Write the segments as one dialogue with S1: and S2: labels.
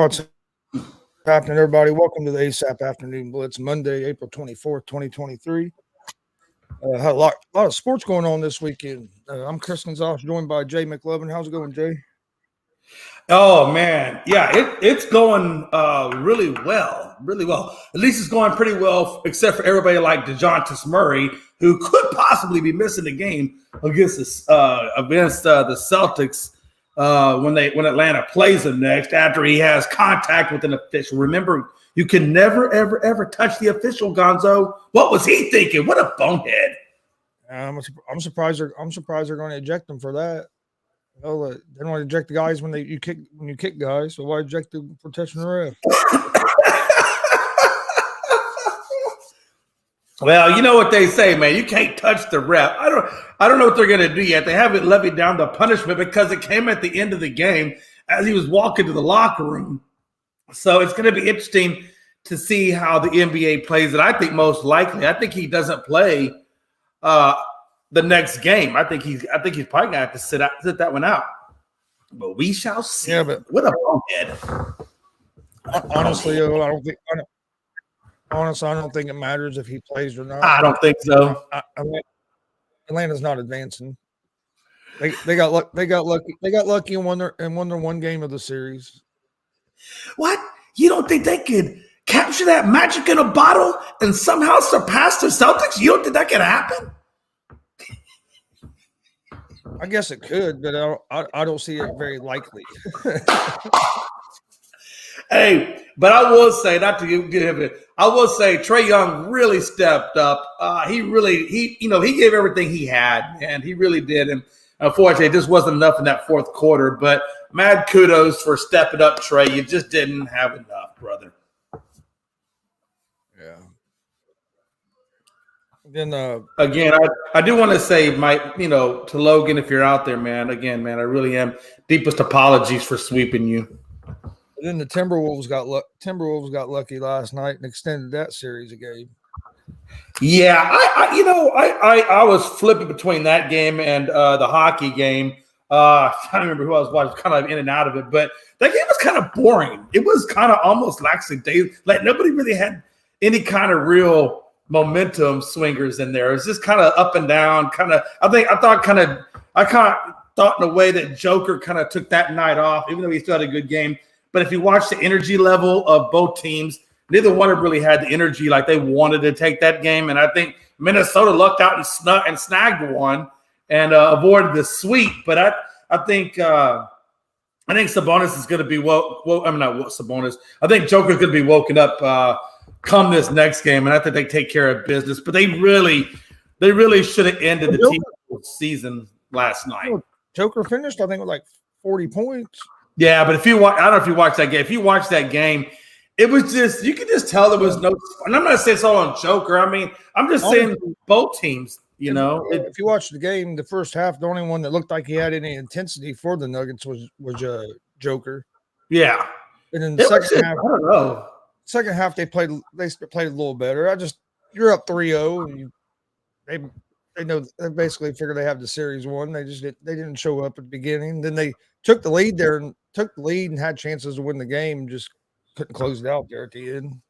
S1: What's happening, everybody? Welcome to the ASAP Afternoon Blitz, Monday, April 24th, 2023. Had a lot of sports going on this weekend. I'm Chris Gonzalez, joined by Jay McLovin. How's it going, Jay?
S2: Oh man, yeah, it's going really well, really well. At least it's going pretty well, except for everybody like DeJounte Murray, who could possibly be missing the game against the Celtics when Atlanta plays them next after he has contact with an official. Remember, you can never ever touch the official, Gonzo. What was he thinking? What a bonehead!
S1: I'm surprised they're going to eject him for that. They don't want to eject the guys when you kick guys, so why eject the protection ref?
S2: Well, you know what they say, man. You can't touch the ref. I don't know what they're going to do yet. They haven't levied down the punishment because it came at the end of the game as he was walking to the locker room. So it's going to be interesting to see how the NBA plays it. I think most likely, I think he doesn't play the next game. I think he's probably gonna have to sit that one out. But we shall see.
S1: Yeah, but
S2: what a bonehead.
S1: Honestly, I don't think it matters if he plays or not.
S2: I don't think so.
S1: Atlanta's not advancing. They got lucky and won their one game of the series.
S2: What? You don't think they could capture that magic in a bottle and somehow surpass the Celtics? You don't think that could happen?
S1: I guess it could, but I don't see it very likely.
S2: Hey, but I will say, not to give him it, I will say Trae Young really stepped up. He gave everything he had, and he really did. And unfortunately, it just wasn't enough in that fourth quarter. But mad kudos for stepping up, Trae. You just didn't have enough, brother.
S1: Yeah. Then
S2: again, I do want to say, Mike, to Logan, if you're out there, man. Again, man, I really am deepest apologies for sweeping you.
S1: Then the Timberwolves got lucky last night and extended that series a game.
S2: Yeah, I was flipping between that game and the hockey game. I don't remember who I was watching, kind of in and out of it, but that game was kind of boring. It was kind of almost like nobody really had any kind of real momentum swingers in there. It's just kind of up and down. I thought in a way that Joker kind of took that night off, even though he still had a good game. But if you watch the energy level of both teams, neither one really had the energy like they wanted to take that game. And I think Minnesota lucked out and snagged one and avoided the sweep. But I think Sabonis is going to be not Sabonis. I think Joker's going to be woken up come this next game, and I think they take care of business. But they really should have ended the team season last night.
S1: Joker finished, I think, with like 40 points.
S2: Yeah, but I don't know if you watched that game. If you watched that game, it was just, you could just tell there was no, and I'm not saying it's all on Joker. I mean, I'm just saying both teams,
S1: If you watch the game, the first half, the only one that looked like he had any intensity for the Nuggets was Joker.
S2: Yeah.
S1: And then the second half,
S2: I don't know.
S1: Second half, they played a little better. You're up 3-0, and they basically figured they have the series won. They didn't show up at the beginning. Then they took the lead and had chances to win the game, just couldn't close it out there at the end.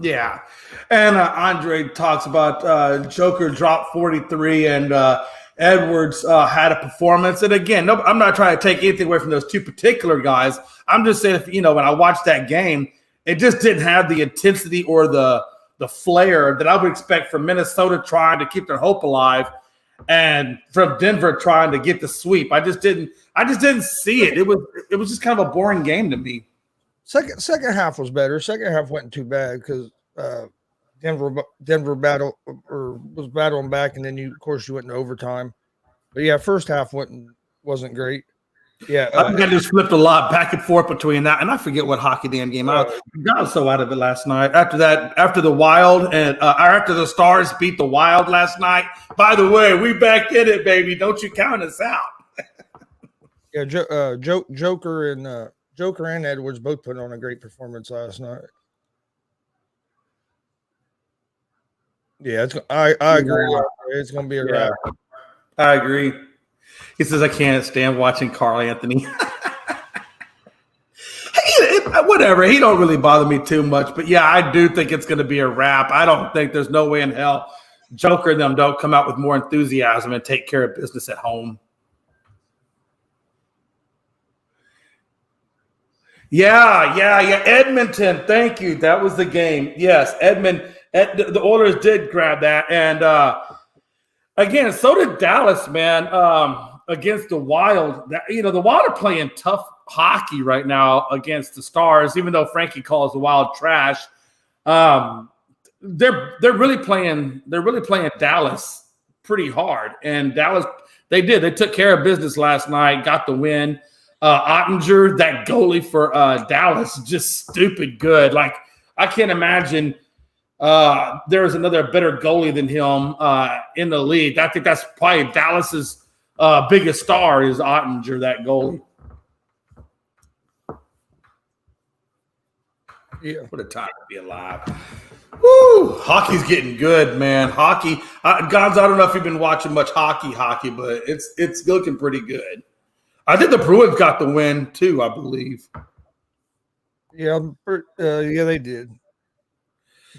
S2: Yeah. And Andre talks about Joker dropped 43 and Edwards had a performance. And again, I'm not trying to take anything away from those two particular guys. I'm just saying, when I watched that game, it just didn't have the intensity or the flair that I would expect from Minnesota trying to keep their hope alive and from Denver trying to get the sweep. I just didn't see it. It was just kind of a boring game to me.
S1: Second half was better. Second half wasn't too bad because Denver was battling back, and then you went into overtime. But yeah, first half wasn't great. Yeah,
S2: I think I just flipped a lot back and forth between that, and I forget what hockey damn game I got so out of it last night. After the Wild and after the Stars beat the Wild last night. By the way, we back in it, baby. Don't you count us out?
S1: Yeah, Joker and Edwards both put on a great performance last night. Yeah, I agree. It's going to be a wrap.
S2: I agree. He says, I can't stand watching Carl Anthony. Whatever. He don't really bother me too much. But, yeah, I do think it's going to be a wrap. I don't think there's no way in hell Joker and them don't come out with more enthusiasm and take care of business at home. Yeah. Edmonton, thank you. That was the game. Yes, the Oilers did grab that. And, again, so did Dallas, man, against the Wild. The Wild are playing tough hockey right now against the Stars, even though Frankie calls the Wild trash. They're really playing Dallas pretty hard. And Dallas, they took care of business last night, got the win. Ottinger, that goalie for Dallas, just stupid good. Like, I can't imagine there's another better goalie than him in the league. I think that's probably Dallas's biggest star is Ottinger, that goalie.
S1: Yeah.
S2: What a time to be alive. Woo! Hockey's getting good, man. Hockey. Gonzo, I don't know if you've been watching much hockey, but it's looking pretty good. I think the Bruins got the win too, I believe.
S1: Yeah, they did.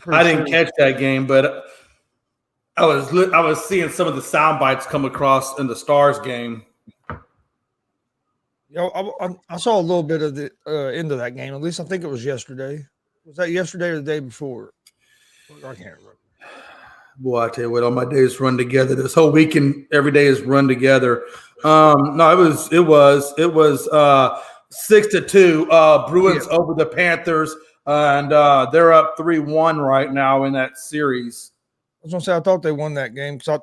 S2: I didn't catch that game, but I was seeing some of the sound bites come across in the Stars game.
S1: I saw a little bit of the end of that game. At least I think it was yesterday. Was that yesterday or the day before? I can't remember.
S2: Boy, I tell you what, all my days run together. This whole weekend, every day is run together. No, it was 6-2. Bruins over the Panthers, and they're up 3-1 right now in that series.
S1: I was gonna say I thought they won that game because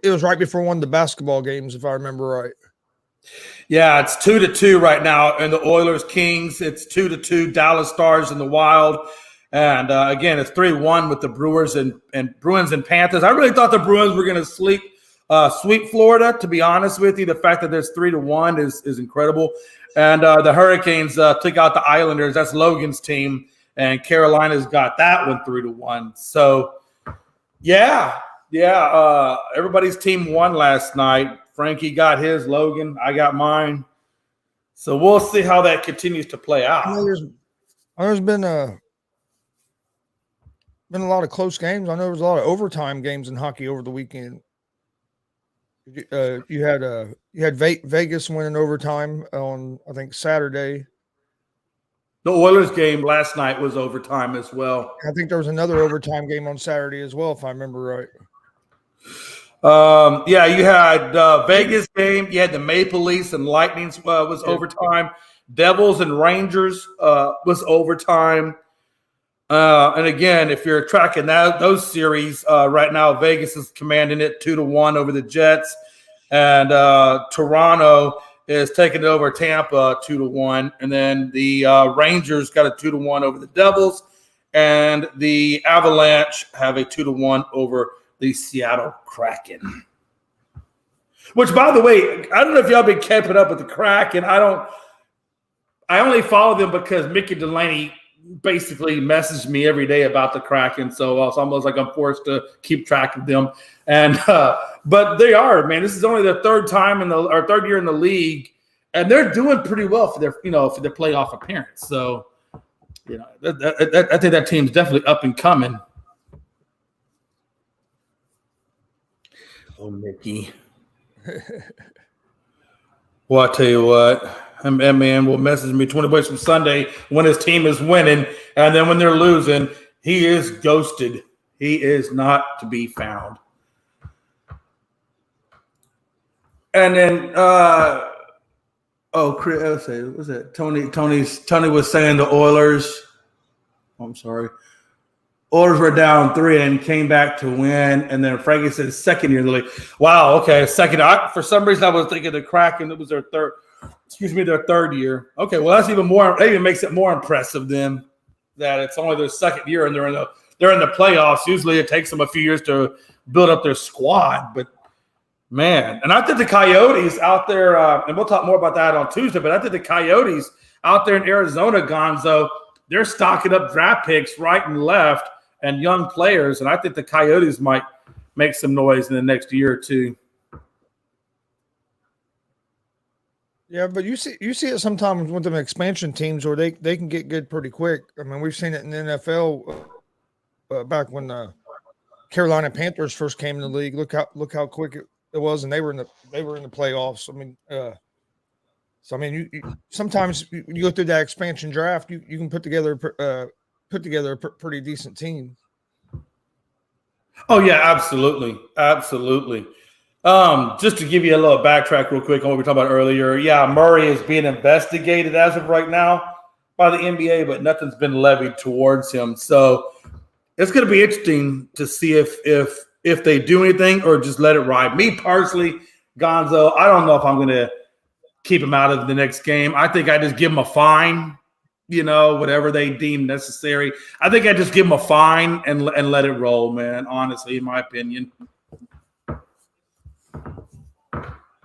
S1: it was right before one of the basketball games, if I remember right.
S2: Yeah, it's 2-2 right now, and the Oilers Kings. It's 2-2. Dallas Stars and the Wild, and again, it's 3-1 with the Brewers and Bruins and Panthers. I really thought the Bruins were going to sweep Florida. To be honest with you, the fact that there's 3-1 is incredible. And the Hurricanes took out the Islanders. That's Logan's team, and Carolina's got that one 3-1. So, yeah. Everybody's team won last night. Frankie got his, Logan. I got mine. So we'll see how that continues to play out.
S1: There's been a lot of close games. I know there was a lot of overtime games in hockey over the weekend. You had Vegas winning overtime on, I think, Saturday.
S2: The Oilers game last night was overtime as well.
S1: I think there was another overtime game on Saturday as well, if I remember right.
S2: Yeah, you had Vegas game. You had the Maple Leafs and Lightning was overtime. Devils and Rangers was overtime. And again, if you're tracking those series right now, Vegas is commanding it 2-1 over the Jets, and Toronto is taking it over Tampa 2-1, and then the Rangers got a 2-1 over the Devils, and the Avalanche have a 2-1 over the Seattle Kraken. Which, by the way, I don't know if y'all been keeping up with the Kraken. I only follow them because Mickey Delaney basically messaged me every day about the Kraken, so it's almost like I'm forced to keep track of them. And but they are, man. This is only their third year in the league, and they're doing pretty well for their playoff appearance. So, I think that team's definitely up and coming. Oh, Mickey. Well, I tell you what, that man will message me 20 bucks from Sunday when his team is winning, and then when they're losing, he is ghosted. He is not to be found. And then, Chris, let's say, what was that? Tony was saying the Oilers. I'm sorry. Oilers were down 3 and came back to win. And then Frankie said second year in the league. Wow, okay, second. For some reason, I was thinking the Kraken, it was their third year. Okay, well, that's even more. That even makes it more impressive then that it's only their second year and they're in the playoffs. Usually it takes them a few years to build up their squad. But, man, and I think the Coyotes out there, and we'll talk more about that on Tuesday, but I think the Coyotes out there in Arizona, Gonzo, they're stocking up draft picks right and left and young players, and I think the Coyotes might make some noise in the next year or two.
S1: Yeah, but you see it sometimes with them expansion teams where they can get good pretty quick. I mean, we've seen it in the NFL back when the Carolina Panthers first came in the league. Look how quick it was, and they were in the playoffs. I mean, so I mean, you sometimes you go through that expansion draft, you can put together a pretty decent team.
S2: Oh yeah, absolutely, absolutely. Just to give you a little backtrack real quick on what we were talking about earlier. Yeah, Murray is being investigated as of right now by the NBA, but nothing's been levied towards him. So it's going to be interesting to see if they do anything or just let it ride. Me personally, Gonzo, I don't know if I'm going to keep him out of the next game. I think I just give him a fine, whatever they deem necessary. I think I just give him a fine and let it roll, man. Honestly, in my opinion.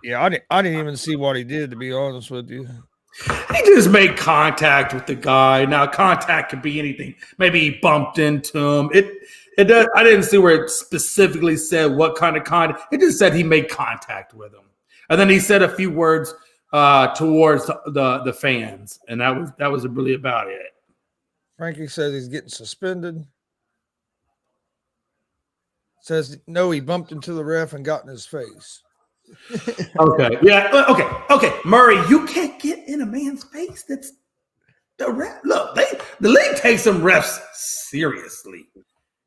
S1: Yeah, I didn't even see what he did, to be honest with you.
S2: He just made contact with the guy. Now, contact could be anything. Maybe he bumped into him. It does. I didn't see where it specifically said what kind of contact. It just said he made contact with him, and then he said a few words towards the fans, and that was really about it.
S1: Frankie says he's getting suspended. Says no, he bumped into the ref and got in his face.
S2: Okay. Yeah. Okay. Murray, you can't get in a man's face. That's the ref. Look, the league takes some refs seriously.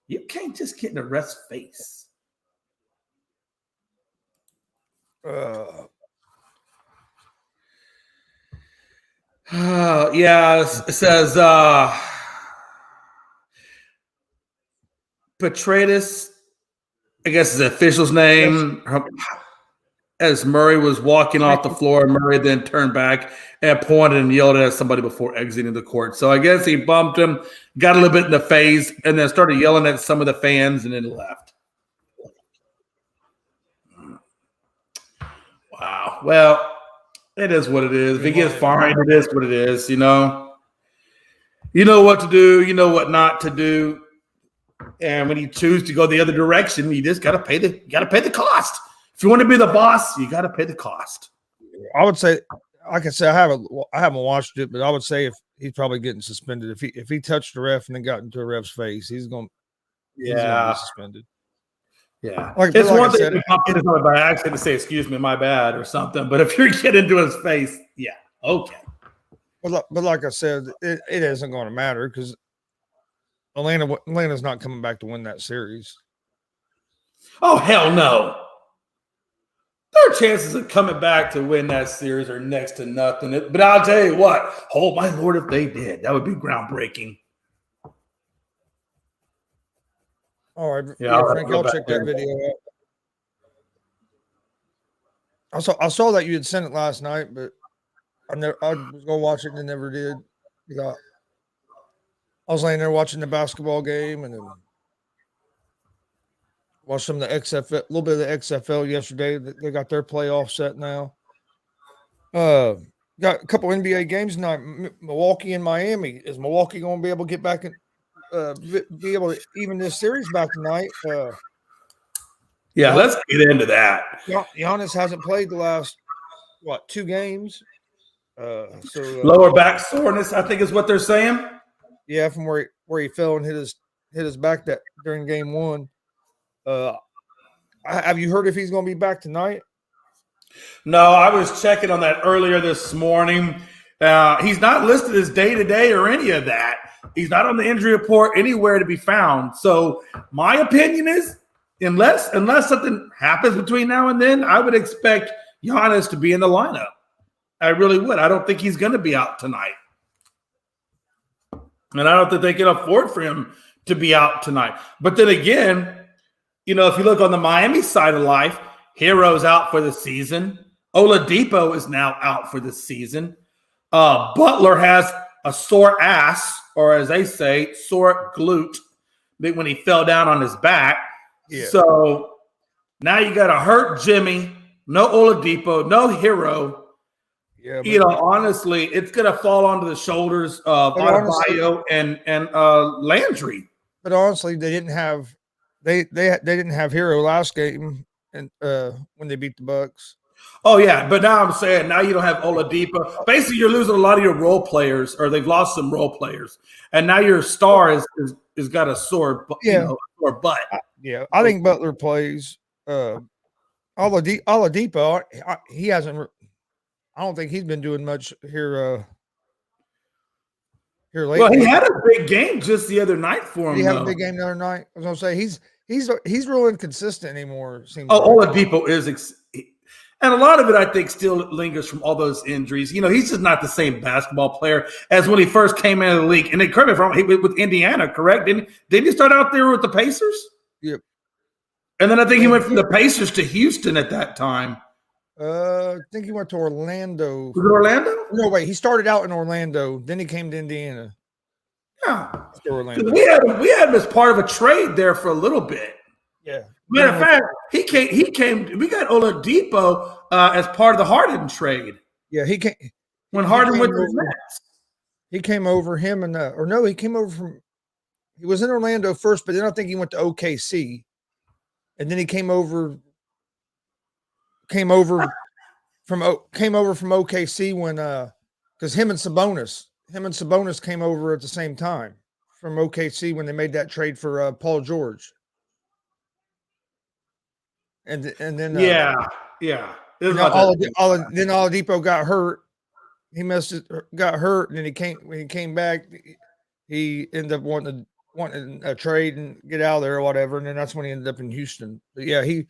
S2: You can't just get in a ref's face. Yeah. It says Petratus, I guess is the official's name. As Murray was walking off the floor, Murray then turned back and pointed and yelled at somebody before exiting the court. So I guess he bumped him, got a little bit in the face, and then started yelling at some of the fans and then left. Wow. Well, it is what it is. If he gets fined, it is what it is, You know what to do, you know what not to do. And when you choose to go the other direction, you just gotta pay the cost. If you want to be the boss, you got to pay the cost.
S1: I would say, I can say I haven't watched it, but I would say if he's probably getting suspended. If he touched the ref and then got into a ref's face, he's going to be suspended.
S2: Yeah, it's one thing to pop in by accident to say "excuse me, my bad" or something, but if you're getting into his face, yeah, okay.
S1: But like I said, it isn't going to matter because Atlanta's not coming back to win that series.
S2: Oh hell no! Their chances of coming back to win that series are next to nothing. But I'll tell you what, oh my Lord, if they did, that would be groundbreaking.
S1: All right, yeah, Frank, I'll check that video out. I saw that you had sent it last night, but I was going to watch it and never did. I was laying there watching the basketball game and then watched some of the XFL, a little bit of the XFL yesterday. They got their playoff set now. Got a couple NBA games tonight. Milwaukee and Miami. Is Milwaukee going to be able to get back and be able to even this series back tonight?
S2: Yeah, let's get into that.
S1: Giannis hasn't played the last 2 games.
S2: Lower back soreness, I think, is what they're saying.
S1: Yeah, from where he fell and hit his back that during game 1. Have you heard if he's going to be back tonight?
S2: No, I was checking on that earlier this morning. He's not listed as day-to-day or any of that. He's not on the injury report anywhere to be found. So my opinion is, unless something happens between now and then, I would expect Giannis to be in the lineup. I really would. I don't think he's going to be out tonight. And I don't think they can afford for him to be out tonight. But then again, if you look on the Miami side of life, Hero's out for the season. Oladipo is now out for the season. Butler has a sore ass, or as they say, sore glute, when he fell down on his back. Yeah. So now you got a hurt Jimmy, no Oladipo, no Hero. Yeah, honestly, it's going to fall onto the shoulders of Adebayo and Landry.
S1: But honestly, they didn't have Hero last game, and when they beat the Bucks.
S2: Oh yeah, but now I'm saying now you don't have Oladipo. Basically, you're losing a lot of your role players, or they've lost some role players, and now your star is got a sore,
S1: Yeah,
S2: sore butt.
S1: yeah. I think Butler plays. Oladipo, he hasn't. I don't think he's been doing much here. Here
S2: Well,
S1: lately.
S2: he had a big game just the other night for him.
S1: He had a
S2: Though.
S1: big game the other night. I was gonna say he's real inconsistent anymore. Seems
S2: Oh,
S1: like.
S2: Oladipo is, and a lot of it I think still lingers from all those injuries. He's just not the same basketball player as when he first came into the league. And then correct me if I'm wrong, with Indiana, correct? Didn't he start out there with the Pacers?
S1: Yep.
S2: And then I think he went from the Pacers to Houston at that time.
S1: I think he went to Orlando.
S2: Was it Orlando?
S1: No, wait. He started out in Orlando. Then he came to Indiana.
S2: Yeah.
S1: To Orlando.
S2: We had him as part of a trade there for a little bit.
S1: Yeah.
S2: Matter of fact, he came. We got Oladipo as part of the Harden trade.
S1: Yeah, he came
S2: when Harden went to the Nets.
S1: He came over him and he came over from. He was in Orlando first, but then I think he went to OKC, and then he came over from OKC when because him and Sabonis came over at the same time from OKC when they made that trade for Paul George. And then
S2: yeah.
S1: Then Oladipo got hurt. He got hurt, and then when he came back, he ended up wanting a trade and get out of there or whatever. And then that's when he ended up in Houston. But yeah, he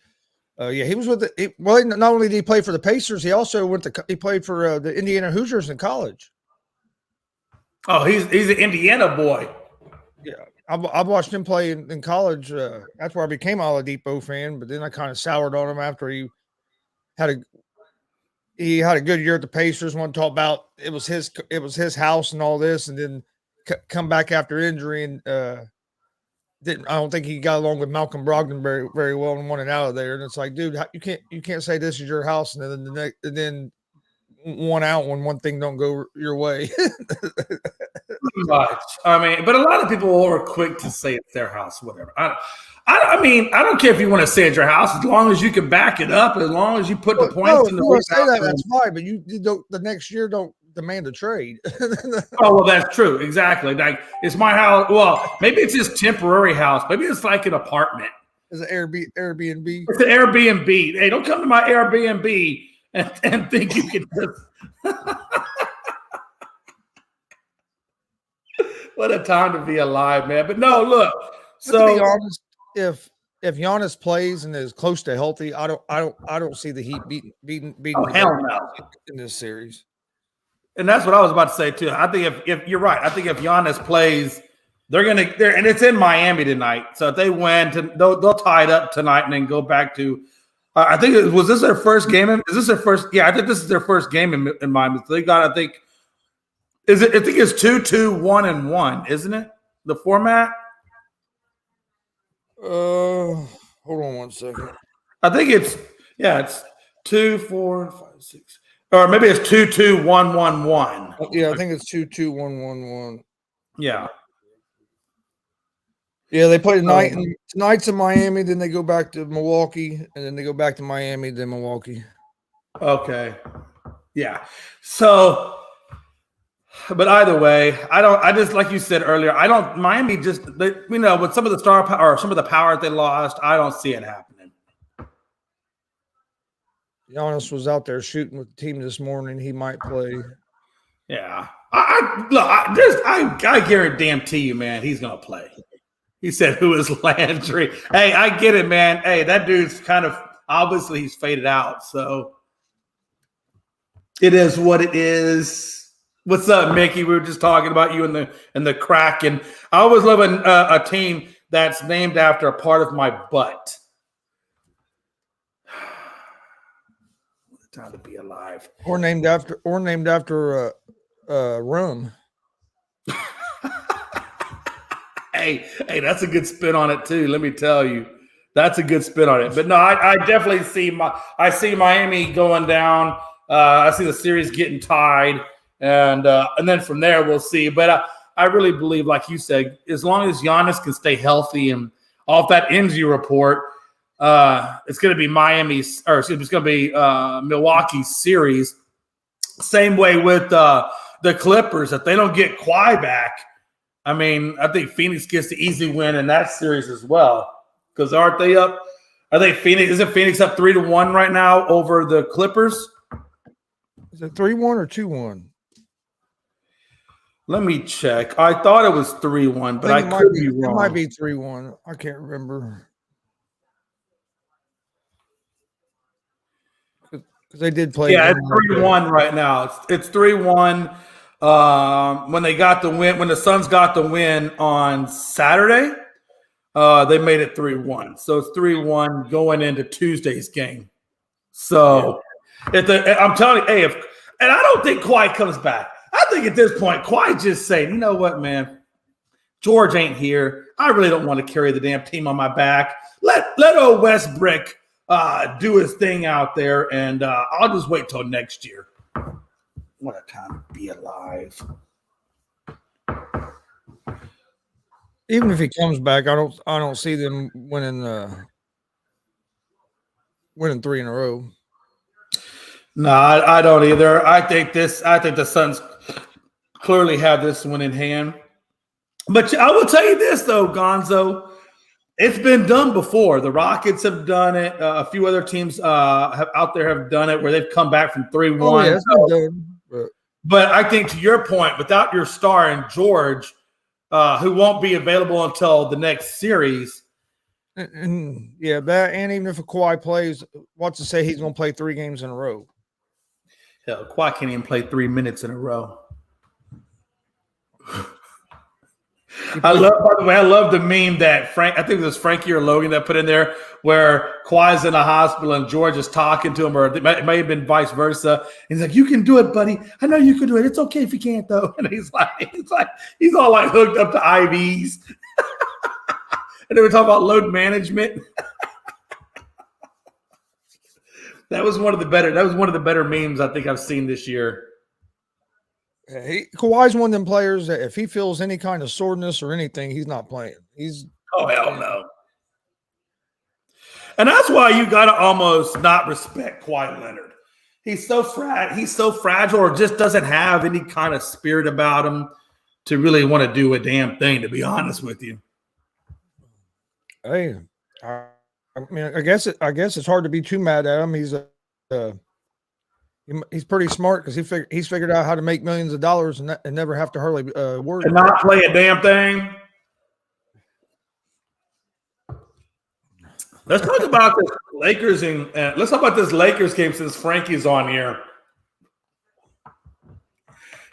S1: was with not only did he play for the Pacers, he also he played for the Indiana Hoosiers in college.
S2: Oh, he's an Indiana boy.
S1: Yeah, I've watched him play in college. That's where I became an Oladipo fan. But then I kind of soured on him after he had a good year at the Pacers. One talk about it was his house and all this, and then come back after injury and I don't think he got along with Malcolm Brogdon very, very well and wanted out of there. And it's like, dude, you can't say this is your house and then one out when one thing don't go your way.
S2: Much. I mean, but a lot of people are quick to say it's their house, whatever. I mean, I don't care if you want to say it's your house, as long as you can back it up, as long as you put the points in the
S1: book. Say that, that's fine, but you don't, the next year don't demand a trade.
S2: Oh, well, that's true. Exactly. Like, it's my house. Well, maybe it's his temporary house. Maybe it's like an apartment.
S1: It's an Airbnb.
S2: It's an Airbnb. Hey, don't come to my Airbnb and think you can just. What a time to be alive, man. But no, look. So
S1: to be honest, if Giannis plays and is close to healthy, I don't see the Heat beating
S2: oh, hell no.
S1: in this series.
S2: And that's what I was about to say too. I think if you're right, I think if Giannis plays, and it's in Miami tonight. So if they win, they'll tie it up tonight and then go back to. I think was this their first game? Is this their first? Yeah, I think this is their first game in Miami. So they got, I think it's 2-2, 1-1, isn't it? The format.
S1: Hold on one second.
S2: I think it's 2, 4, 5, 6, or maybe it's 2-2, 1-1-1.
S1: Yeah, I think it's 2-2, 1-1-1.
S2: Yeah.
S1: Yeah, they play tonight. And tonight's in Miami, then they go back to Milwaukee, and then they go back to Miami, then Milwaukee.
S2: Okay. Yeah. So, but either way, I just like you said earlier, Miami just, with some of the star power or some of the power that they lost, I don't see it happening.
S1: Giannis was out there shooting with the team this morning. He might play.
S2: Yeah. I guarantee you, man, he's going to play. He said, who is Landry? Hey, I get it, man. Hey, that dude's kind of, obviously he's faded out. So it is what it is. What's up, Mickey? We were just talking about you and the crack. And I always love a team that's named after a part of my butt. What a time to be alive.
S1: Or named after rum.
S2: Hey, that's a good spin on it too. Let me tell you, that's a good spin on it. But no, I definitely see Miami going down. I see the series getting tied, and then from there we'll see. But I really believe, like you said, as long as Giannis can stay healthy and off that injury report, It's going to be Miami's, or excuse me, it's going to be Milwaukee's series. Same way with the Clippers. If they don't get Kawhi back, I mean, I think Phoenix gets the easy win in that series as well. Because aren't they up? Are they Phoenix? Isn't Phoenix up 3-1 right now over the Clippers?
S1: Is it 3-1 or 2-1?
S2: Let me check. I thought it was 3-1, but I could be wrong.
S1: It might be 3-1. I can't remember. Because they did play.
S2: Yeah, it's 3-1 right now. It's 3-1. When they got the win, when the Suns got the win on Saturday, they made it 3-1. So it's 3-1 going into Tuesday's game. So I'm telling you, and I don't think Kawhi comes back. I think at this point, Kawhi just saying, you know what, man, George ain't here. I really don't want to carry the damn team on my back. Let old Westbrook do his thing out there, and I'll just wait till next year. What a time to be alive.
S1: Even if he comes back, I don't see them winning 3 in a row.
S2: No, I don't either. I think the Suns clearly have this one in hand. But I will tell you this, though, Gonzo. It's been done before. The Rockets have done it. A few other teams out there have done it where they've come back from 3-1.
S1: Oh, yeah, it's been done.
S2: But I think to your point, without your star and George, who won't be available until the next series.
S1: And that, and even if a Kawhi plays, what's to say he's going to play 3 games in a row?
S2: Hell, Kawhi can't even play 3 minutes in a row. By the way, I love the meme that I think it was Frankie or Logan that put in there where Kawhi's in a hospital and George is talking to him, or it may have been vice versa. He's like, "You can do it, buddy. I know you can do it. It's okay if you can't, though." And he's all like hooked up to IVs. And they were talking about load management. That was one of the better memes I think I've seen this year.
S1: Kawhi's one of them players that if he feels any kind of soreness or anything, he's not playing.
S2: Hell no. And that's why you got to almost not respect Kawhi Leonard. He's so fragile, or just doesn't have any kind of spirit about him to really want to do a damn thing, to be honest with you.
S1: Hey, I mean, I guess it's hard to be too mad at him. He's pretty smart because he's figured out how to make millions of dollars and never have to hardly worry.
S2: And not play a damn thing. Let's talk about this Lakers let's talk about this Lakers game since Frankie's on here.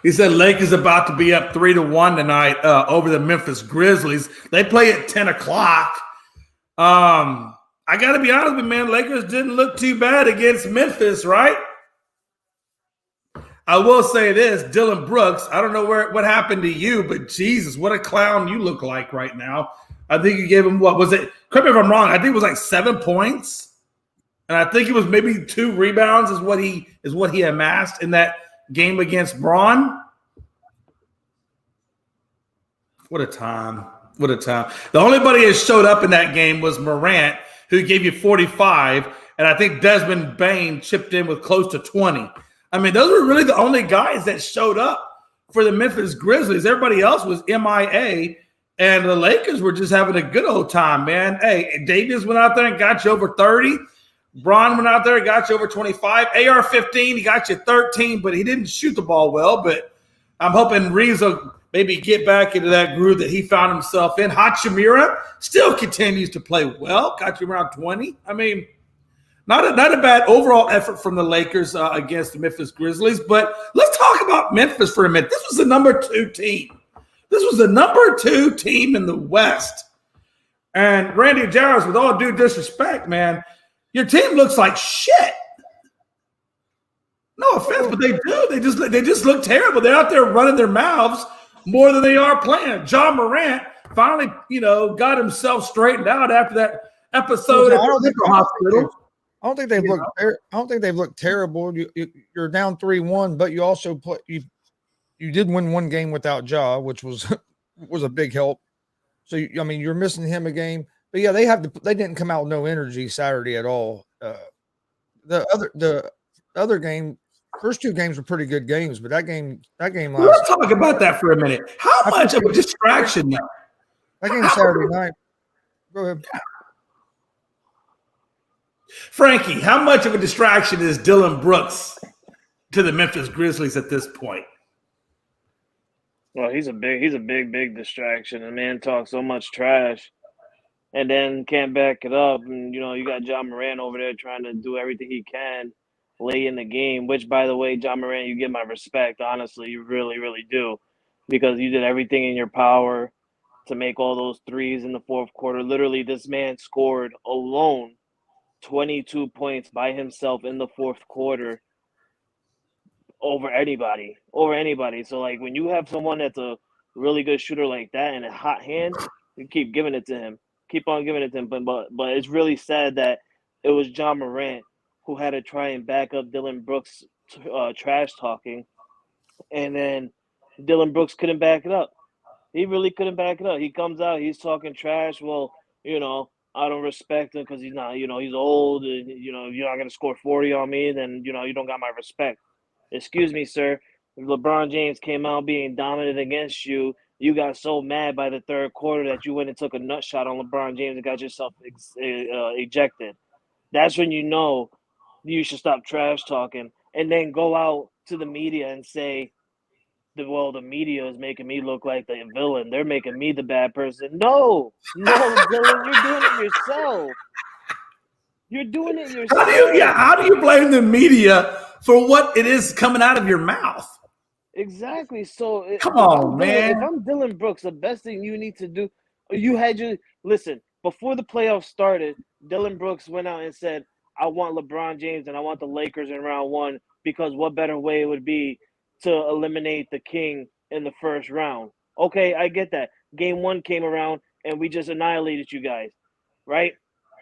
S2: He said Lakers about to be up 3-1 tonight over the Memphis Grizzlies. They play at 10 o'clock. I got to be honest with you, man. Lakers didn't look too bad against Memphis, right? I will say this, Dylan Brooks, I don't know what happened to you, but Jesus, what a clown you look like right now. I think you gave him, what was it? Correct me if I'm wrong. I think it was like 7 points. And I think it was maybe 2 rebounds is what he amassed in that game against Braun. What a time. What a time. The only body that showed up in that game was Morant, who gave you 45. And I think Desmond Bain chipped in with close to 20. I mean, those were really the only guys that showed up for the Memphis Grizzlies. Everybody else was MIA, and the Lakers were just having a good old time, man. Hey, Davis went out there and got you over 30. Braun went out there and got you over 25. AR-15, he got you 13, but he didn't shoot the ball well. But I'm hoping Reeves will maybe get back into that groove that he found himself in. Hachimura still continues to play well. Got you around 20. I mean, not a bad overall effort from the Lakers against the Memphis Grizzlies. But let's talk about Memphis for a minute. This was the number 2 team. This was the number 2 team in the West. And Randy Jarvis, with all due disrespect, man, your team looks like shit. No offense, but they do. They just look terrible. They're out there running their mouths more than they are playing. John Morant finally, got himself straightened out after that episode at the hospital.
S1: I don't think they've looked terrible. You're down 3-1, but you also you did win one game without Ja, which was a big help. So you're missing him a game. But yeah, they didn't come out with no energy Saturday at all. The other game, first two games were pretty good games, but that game
S2: Well,
S1: last
S2: let's talk about that for a minute. How
S1: after
S2: much of a distraction though?
S1: that game Saturday night. Go ahead.
S2: Frankie, how much of a distraction is Dylan Brooks to the Memphis Grizzlies at this point?
S3: Well, he's a big distraction. The man talks so much trash and then can't back it up. And you got John Moran over there trying to do everything he can late in the game, which, by the way, John Moran, you get my respect. Honestly, you really, really do, because you did everything in your power to make all those threes in the fourth quarter. Literally, this man scored alone 22 points by himself in the fourth quarter over anybody. So, like, when you have someone that's a really good shooter like that and a hot hand, you keep giving it to him. Keep on giving it to him. But it's really sad that it was John Morant who had to try and back up Dylan Brooks' trash talking, and then Dylan Brooks couldn't back it up. He really couldn't back it up. He comes out, he's talking trash. Well, I don't respect him because he's not, he's old, and you're not gonna score 40 on me, then you don't got my respect. Excuse me, sir. If LeBron James came out being dominant against you, you got so mad by the third quarter that you went and took a nut shot on LeBron James and got yourself ejected. That's when you know you should stop trash talking and then go out to the media and say, the media is making me look like the villain. They're making me the bad person. No, Dylan, you're doing it yourself. You're doing it yourself.
S2: How do you blame the media for what it is coming out of your mouth?
S3: Exactly. So
S2: come on, man.
S3: If I'm Dylan Brooks, the best thing you need to do, listen, before the playoffs started, Dylan Brooks went out and said, I want LeBron James and I want the Lakers in round one, because what better way it would be to eliminate the king in the first round. Okay, I get that. Game one came around and we just annihilated you guys, right?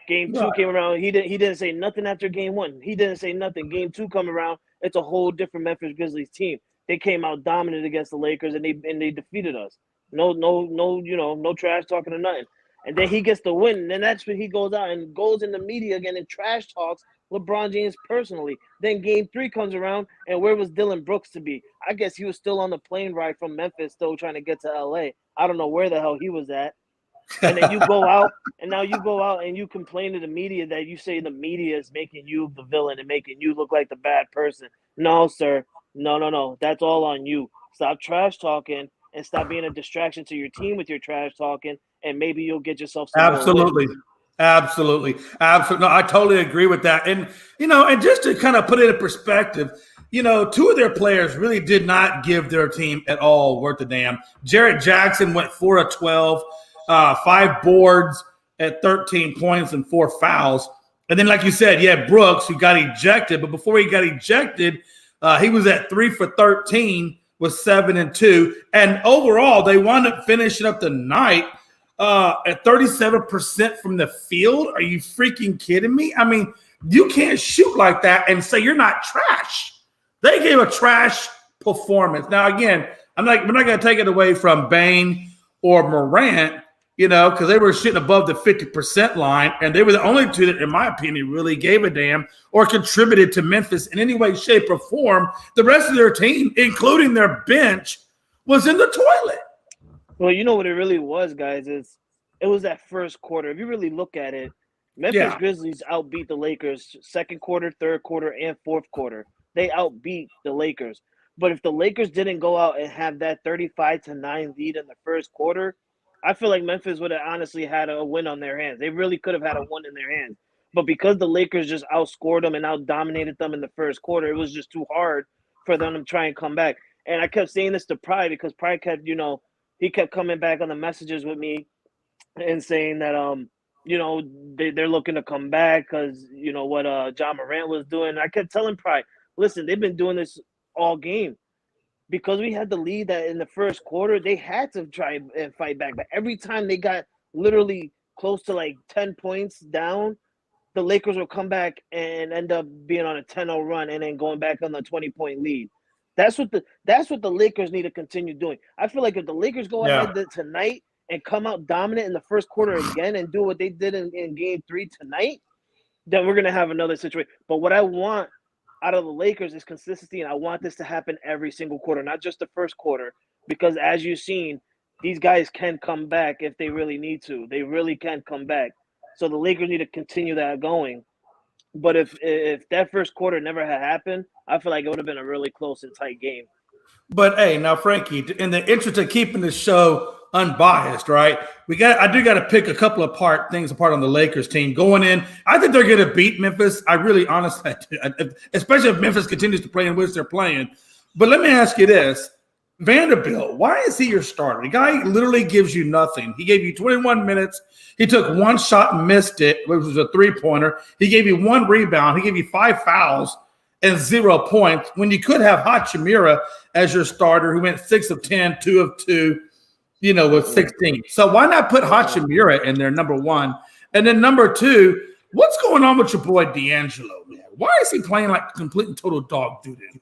S3: Game two came around. He didn't say nothing after game one. He didn't say nothing. Game two come around. It's a whole different Memphis Grizzlies team. They came out dominant against the Lakers and they defeated us. No trash talking or nothing. And then he gets the win. And then that's when he goes out and goes in the media again and trash talks LeBron James personally. Then game three comes around, and where was Dylan Brooks to be? I guess he was still on the plane ride from Memphis, still trying to get to LA. I don't know where the hell he was at. And then you go out, and you complain to the media that you say the media is making you the villain and making you look like the bad person. No, sir. No. That's all on you. Stop trash talking and stop being a distraction to your team with your trash talking, and maybe you'll get yourself some
S2: Absolutely. No, I totally agree with that. And, and just to kind of put it in perspective, two of their players really did not give their team at all worth a damn. Jarrett Jackson went 4 of 12, 5 boards at 13 points and 4 fouls. And then, like you said, Brooks, who got ejected. But before he got ejected, he was at 3 for 13 with 7 and 2. And overall, they wound up finishing up the night at 37% from the field. Are you freaking kidding me? I mean, you can't shoot like that and say you're not trash. They gave a trash performance. Now, again, we're not going to take it away from Bane or Morant, because they were shooting above the 50% line, and they were the only two that, in my opinion, really gave a damn or contributed to Memphis in any way, shape, or form. The rest of their team, including their bench, was in the toilet.
S3: Well, you know what it really was, guys, is it was that first quarter. If you really look at it, Memphis Grizzlies outbeat the Lakers second quarter, third quarter, and fourth quarter. They outbeat the Lakers. But if the Lakers didn't go out and have that 35-9 lead in the first quarter, I feel like Memphis would have honestly had a win on their hands. They really could have had a win in their hands. But because the Lakers just outscored them and out-dominated them in the first quarter, it was just too hard for them to try and come back. And I kept saying this to Pride because Pride kept, he kept coming back on the messages with me and saying that, they're looking to come back because, what John Morant was doing. I kept telling Pride, listen, they've been doing this all game. Because we had the lead that in the first quarter, they had to try and fight back. But every time they got literally close to like 10 points down, the Lakers would come back and end up being on a 10-0 run and then going back on the 20-point lead. That's what the Lakers need to continue doing. I feel like if the Lakers go ahead tonight and come out dominant in the first quarter again and do what they did in game 3 tonight, then we're going to have another situation. But what I want out of the Lakers is consistency, and I want this to happen every single quarter, not just the first quarter, because as you've seen, these guys can come back if they really need to. They really can come back. So the Lakers need to continue that going. But if that first quarter never had happened, I feel like it would have been a really close and tight game.
S2: But hey, now Frankie, in the interest of keeping the show unbiased, right? I do got to pick a couple of things apart on the Lakers team going in. I think they're going to beat Memphis. I really, honestly, especially if Memphis continues to play in which they're playing. But let me ask you this: Vanderbilt, why is he your starter? The guy literally gives you nothing. He gave you 21 minutes. He took one shot and missed it, which was a 3-pointer. He gave you 1 rebound. He gave you 5 fouls and 0 points when you could have Hachimura as your starter, who went 6 of 10, 2 of 2, with 16. So why not put Hachimura in there, number one? And then number 2, what's going on with your boy D'Angelo, man? Why is he playing like complete and total dog doo-doo?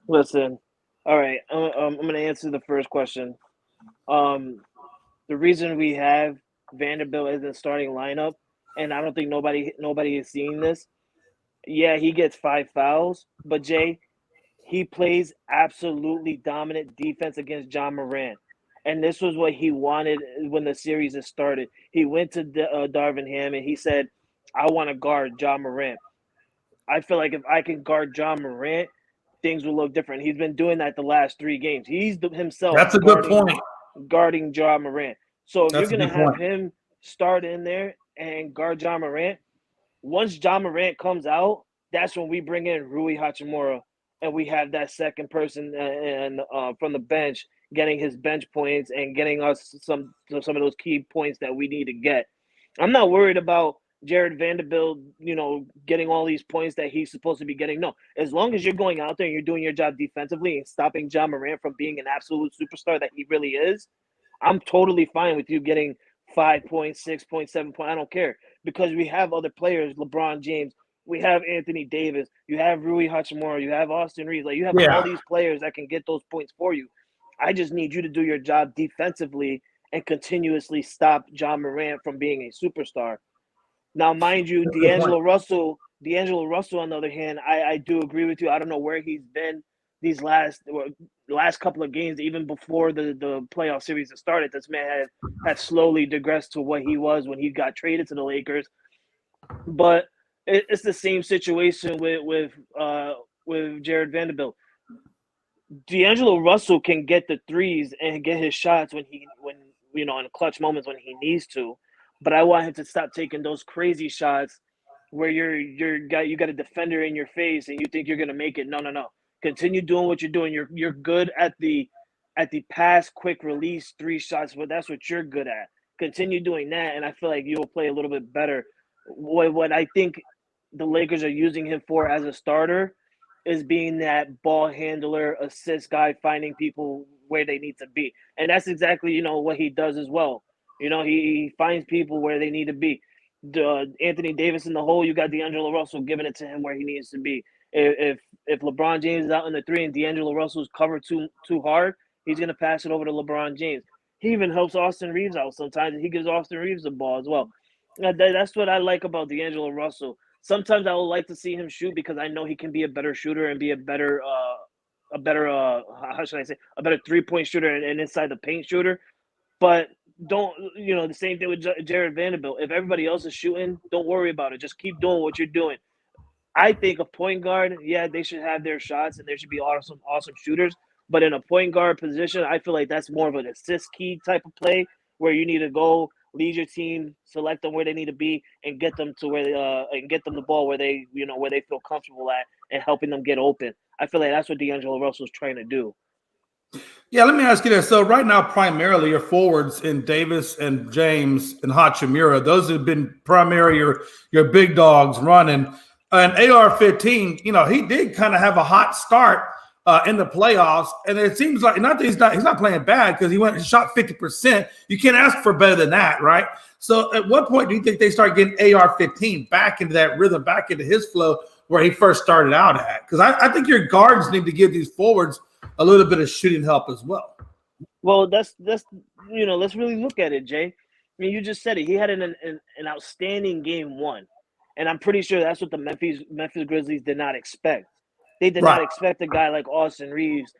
S3: Listen, all right, I'm going to answer the first question. The reason we have Vanderbilt as the starting lineup, and I don't think nobody is seeing this. Yeah, he gets 5 fouls, but Jay, he plays absolutely dominant defense against John Morant. And this was what he wanted when the series had started. He went to Darvin Ham and he said, I want to guard John Morant. I feel like if I can guard John Morant, things will look different. He's been doing that the last 3 games. He's himself.
S2: That's a good point.
S3: Guarding John Morant. So if
S2: That's
S3: you're going to have him start in there and guard John Morant, once John Morant comes out, that's when we bring in Rui Hachimura, and we have that second person and from the bench getting his bench points and getting us some of those key points that we need to get. I'm not worried about Jared Vanderbilt, getting all these points that he's supposed to be getting. No, as long as you're going out there and you're doing your job defensively and stopping John Morant from being an absolute superstar that he really is, I'm totally fine with you getting 5 points, 6 points, 7 points. I don't care, because we have other players, LeBron James, we have Anthony Davis, you have Rui Hachimura, you have Austin Reeves. Like, you have all these players that can get those points for you. I just need you to do your job defensively and continuously stop John Morant from being a superstar. Now, mind you, D'Angelo Russell, on the other hand, I do agree with you. I don't know where he's been these last couple of games, even before the playoff series had started. This man had slowly digressed to what he was when he got traded to the Lakers. But it's the same situation with Jared Vanderbilt. D'Angelo Russell can get the threes and get his shots when in clutch moments when he needs to, but I want him to stop taking those crazy shots where you got a defender in your face and you think you're gonna make it. No. Continue doing what you're doing. You're good at the pass, quick release, 3 shots, but that's what you're good at. Continue doing that, and I feel like you'll play a little bit better. What I think the Lakers are using him for as a starter is being that ball handler, assist guy, finding people where they need to be. And that's exactly, what he does as well. He finds people where they need to be. Anthony Davis in the hole, you got D'Angelo Russell giving it to him where he needs to be. If LeBron James is out in the 3 and D'Angelo Russell's covered too hard, he's going to pass it over to LeBron James. He even helps Austin Reeves out sometimes, and he gives Austin Reeves the ball as well. That's what I like about D'Angelo Russell. Sometimes I would like to see him shoot because I know he can be a better shooter and be a better 3-point shooter and inside the paint shooter. But don't, the same thing with Jared Vanderbilt. If everybody else is shooting, don't worry about it. Just keep doing what you're doing. I think a point guard, they should have their shots and there should be awesome shooters. But in a point guard position, I feel like that's more of an assist key type of play where you need to go lead your team, select them where they need to be, and get them to where and get them the ball where they feel comfortable at, and helping them get open. I feel like that's what D'Angelo Russell's trying to do.
S2: Yeah, let me ask you this. So right now, primarily your forwards in Davis and James and Hachimura, those have been primary your big dogs running. And AR-15, he did kind of have a hot start in the playoffs, and it seems like not that he's not playing bad because he shot 50%. You can't ask for better than that, right? So at what point do you think they start getting AR-15 back into that rhythm, back into his flow where he first started out at? Because I think your guards need to give these forwards a little bit of shooting help as well.
S3: Well, that's let's really look at it, Jay. I mean, you just said it. He had an outstanding game one, and I'm pretty sure that's what the Memphis Grizzlies did not expect. They did
S2: Right.
S3: not expect a guy like Austin Reeves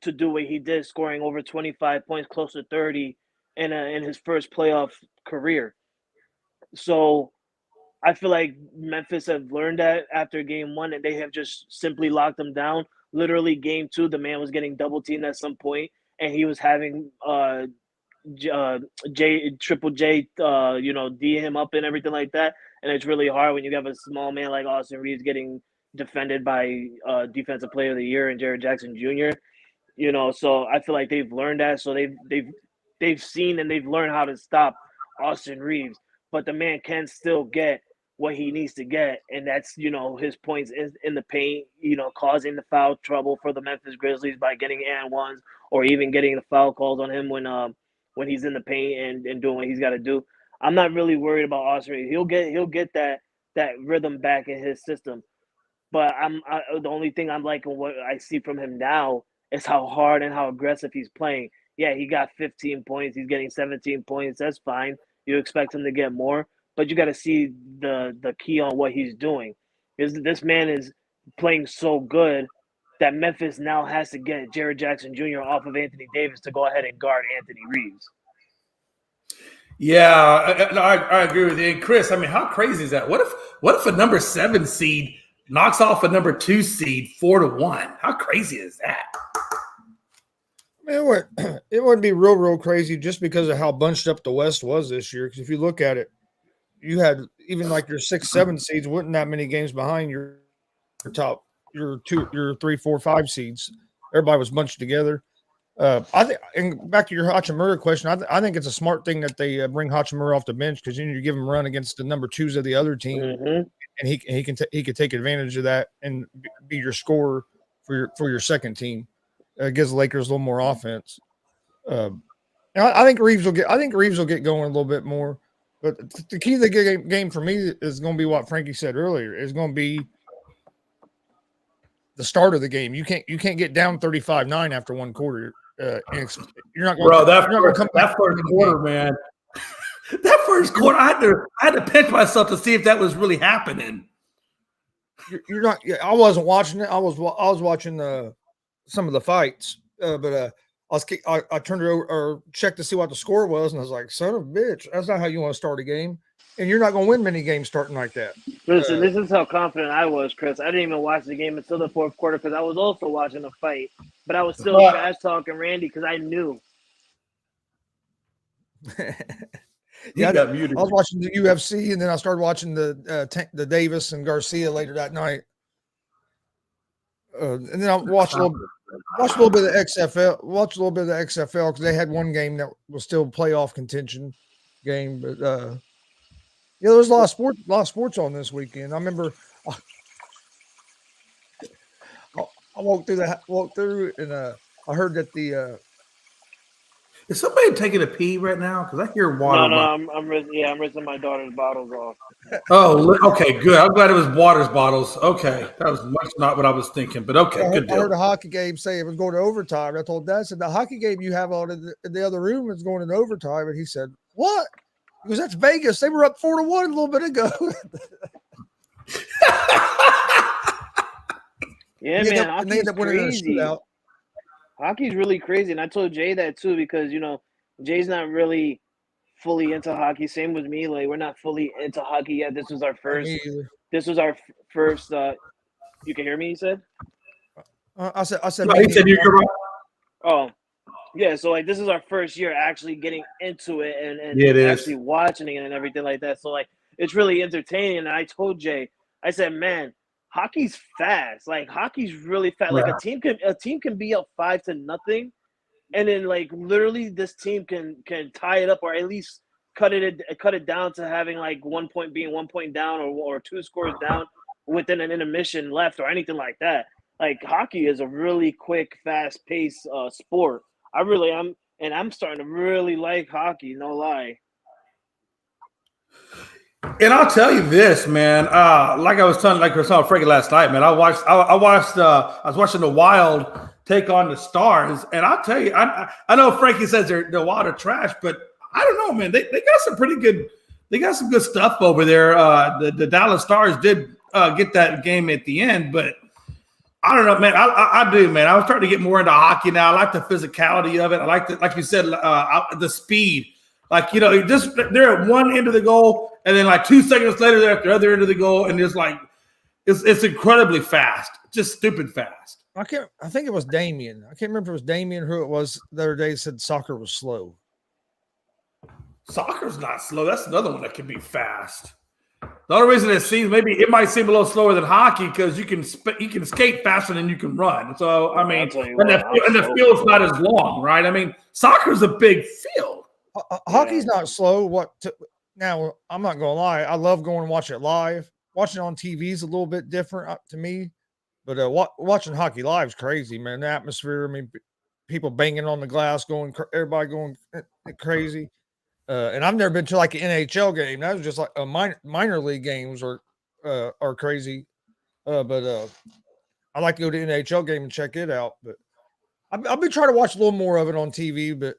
S3: to do what he did, scoring over 25 points, close to 30 in his first playoff career. So I feel like Memphis have learned that after game one, and they have just simply locked him down. Literally, game two, the man was getting double teamed at some point, and he was having J Triple J, D him up and everything like that. And it's really hard when you have a small man like Austin Reeves getting defended by Defensive Player of the Year and Jared Jackson Jr. So I feel like they've learned that. So they've seen and they've learned how to stop Austin Reeves, but the man can still get what he needs to get, and that's his points in the paint, causing the foul trouble for the Memphis Grizzlies by getting and ones or even getting the foul calls on him when he's in the paint and doing what he's got to do. I'm not really worried about Austin Reeves. He'll get that rhythm back in his system. But the only thing I'm liking what I see from him now is how hard and how aggressive he's playing. Yeah, he got 15 points. He's getting 17 points. That's fine. You expect him to get more, but you got to see the key on what he's doing. This man is playing so good that Memphis now has to get Jared Jackson Jr. off of Anthony Davis to go ahead and guard Anthony Reeves.
S2: Yeah, I agree with you. And Chris, I mean, how crazy is that? What if a number 7 seed knocks off a number 2 seed 4-1? How crazy is that?
S1: Man, it wouldn't be real crazy just because of how bunched up the West was this year. Because if you look at it, you had even like your 6, 7 seeds wasn't that many games behind your top, your 3, 4, 5 seeds. Everybody was bunched together. I think, and back to your Hachimura question, I think it's a smart thing that they bring Hachimura off the bench because you need to give him a run against the number 2s of the other team, and he can take advantage of that and be your scorer for your second team. Gives the Lakers a little more offense. I think Reeves will get going a little bit more. But the key to the game for me is going to be what Frankie said earlier. Is going to be the start of the game. You can't get down 35-9 after one quarter. You're not going.
S2: Bro, that first quarter, man. That first quarter, I had to pinch myself to see if that was really happening.
S1: You're not. I wasn't watching it. I was watching some of the fights, but I turned it over or checked to see what the score was, and I was like, "Son of a bitch, that's not how you want to start a game." And you're not going to win many games starting like that.
S3: Listen, this is how confident I was, Chris. I didn't even watch the game until the fourth quarter because I was also watching the fight, but I was still trash talking Randy because I knew.
S1: Yeah, I was watching the UFC, and then I started watching the Davis and Garcia later that night, and then I watched a little bit of XFL. Watched a little bit of the XFL because they had one game that was still playoff contention game, but yeah, there was a lot of sports on this weekend. I remember I walked through, and I heard that the.
S2: Is somebody taking a pee right now? Because I hear water.
S3: No, I'm rinsing my daughter's bottles off.
S2: Oh, okay, good. I'm glad it was water's bottles. Okay, that was much not what I was thinking, but okay, good deal.
S1: I heard a hockey game say it was going to overtime. I told Dad, I said, the hockey game you have on in the other room is going into overtime. And he said, what? Because that's Vegas. They were up 4-1 a little bit ago.
S3: Yeah, man, hockey's crazy. Hockey's really crazy, and I told Jay that too because Jay's not really fully into hockey. Same with me. Like we're not fully into hockey yet. This was our first. You can hear me? You said.
S1: I said.
S2: No, he said you're right.
S3: Oh, yeah. So like this is our first year actually getting into it and actually watching it and everything like that. So like it's really entertaining. And I told Jay, I said, man, hockey's fast. Like hockey's really fast. Like a team can be up 5-0, and then like literally this team can tie it up or at least cut it down to having like 1 point being 1 point down or 2 scores down within an intermission left or anything like that. Like hockey is a really quick, fast paced sport. I really am, and I'm starting to really like hockey. No lie.
S2: And I'll tell you this, man. Like I was telling Frankie last night, man. I was watching the Wild take on the Stars. And I'll tell you, I know Frankie says they're a lot of trash, but I don't know, man. They got some pretty good. They got some good stuff over there. The Dallas Stars did get that game at the end, but I don't know, man. I do, man. I was starting to get more into hockey now. I like the physicality of it. I like like you said, the speed. Like, you know, just they're at one end of the goal, and then like 2 seconds later, they're at the other end of the goal, and it's incredibly fast, just stupid fast.
S1: I think it was Damien. I can't remember if it was Damien who it was the other day said soccer was slow.
S2: Soccer's not slow. That's another one that can be fast. The only reason it might seem a little slower than hockey because you can skate faster than you can run. So I mean, and the field's not as long, right? I mean, soccer's a big field.
S1: Hockey's not slow. Now, I'm not going to lie. I love going and watch it live. Watching it on TV is a little bit different to me, but watching hockey live is crazy, man. The atmosphere, I mean, people banging on the glass, everybody going crazy. And I've never been to like an NHL game. That was just like a minor league games are crazy. But I like to go to NHL game and check it out. But I've been trying to watch a little more of it on TV, but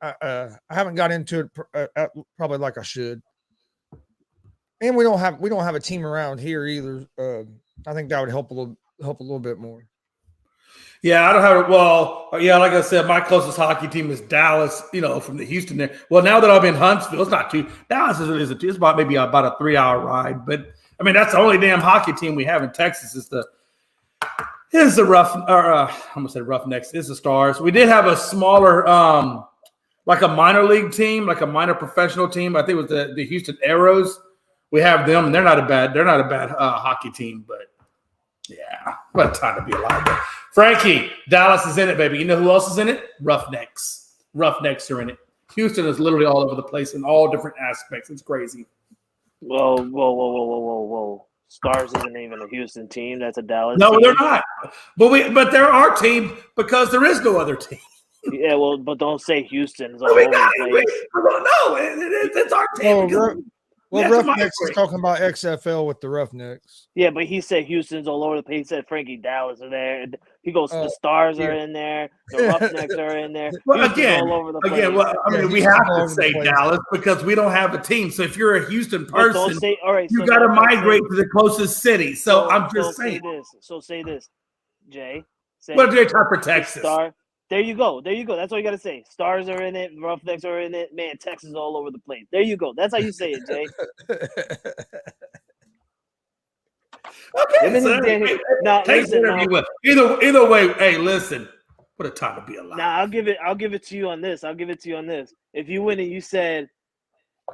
S1: I haven't got into it probably like I should. And we don't have a team around here either. I think that would help a little bit more.
S2: Yeah, I don't have. Well, yeah, like I said, my closest hockey team is Dallas. You know, from the Houston there. Well, now that I'm in Huntsville, it's not too. Dallas is it's about maybe about a 3-hour ride. But I mean, that's the only damn hockey team we have in Texas. Is the I'm gonna say Roughnecks. Is the Stars. We did have a smaller, like a minor league team, like a minor professional team. I think it was the Houston Aeros. We have them, and they're not a bad hockey team. But yeah, what a time to be alive. But Frankie, Dallas is in it, baby. You know who else is in it? Roughnecks. Roughnecks are in it. Houston is literally all over the place in all different aspects. It's crazy.
S3: Whoa. Stars isn't even a Houston team. That's a Dallas
S2: team.
S3: No,
S2: they're not. But they're our team because there is no other team.
S3: Yeah, well, but don't say Houston's all over the place.
S2: No, it's our team.
S1: Well, Roughnecks is talking about XFL with the Roughnecks.
S3: Yeah, but he said Houston's all over the place. He said Frankie Dallas are there. He goes, the Stars are in there. The Roughnecks are in there.
S2: Well, all over the place. Well, I mean, we have to say Dallas because we don't have a team. So if you're a Houston person, you got to migrate to the closest city. So I'm just saying.
S3: Say this, Jay.
S2: What are they talking for Texas?
S3: There you go. That's all you got to say. Stars are in it. Roughnecks are in it. Man, Texas is all over the place. There you go. That's how you say it, Jay.
S2: Okay. Either way, hey, listen. What a time to be alive.
S3: Nah, I'll give it to you on this. If you win it, you said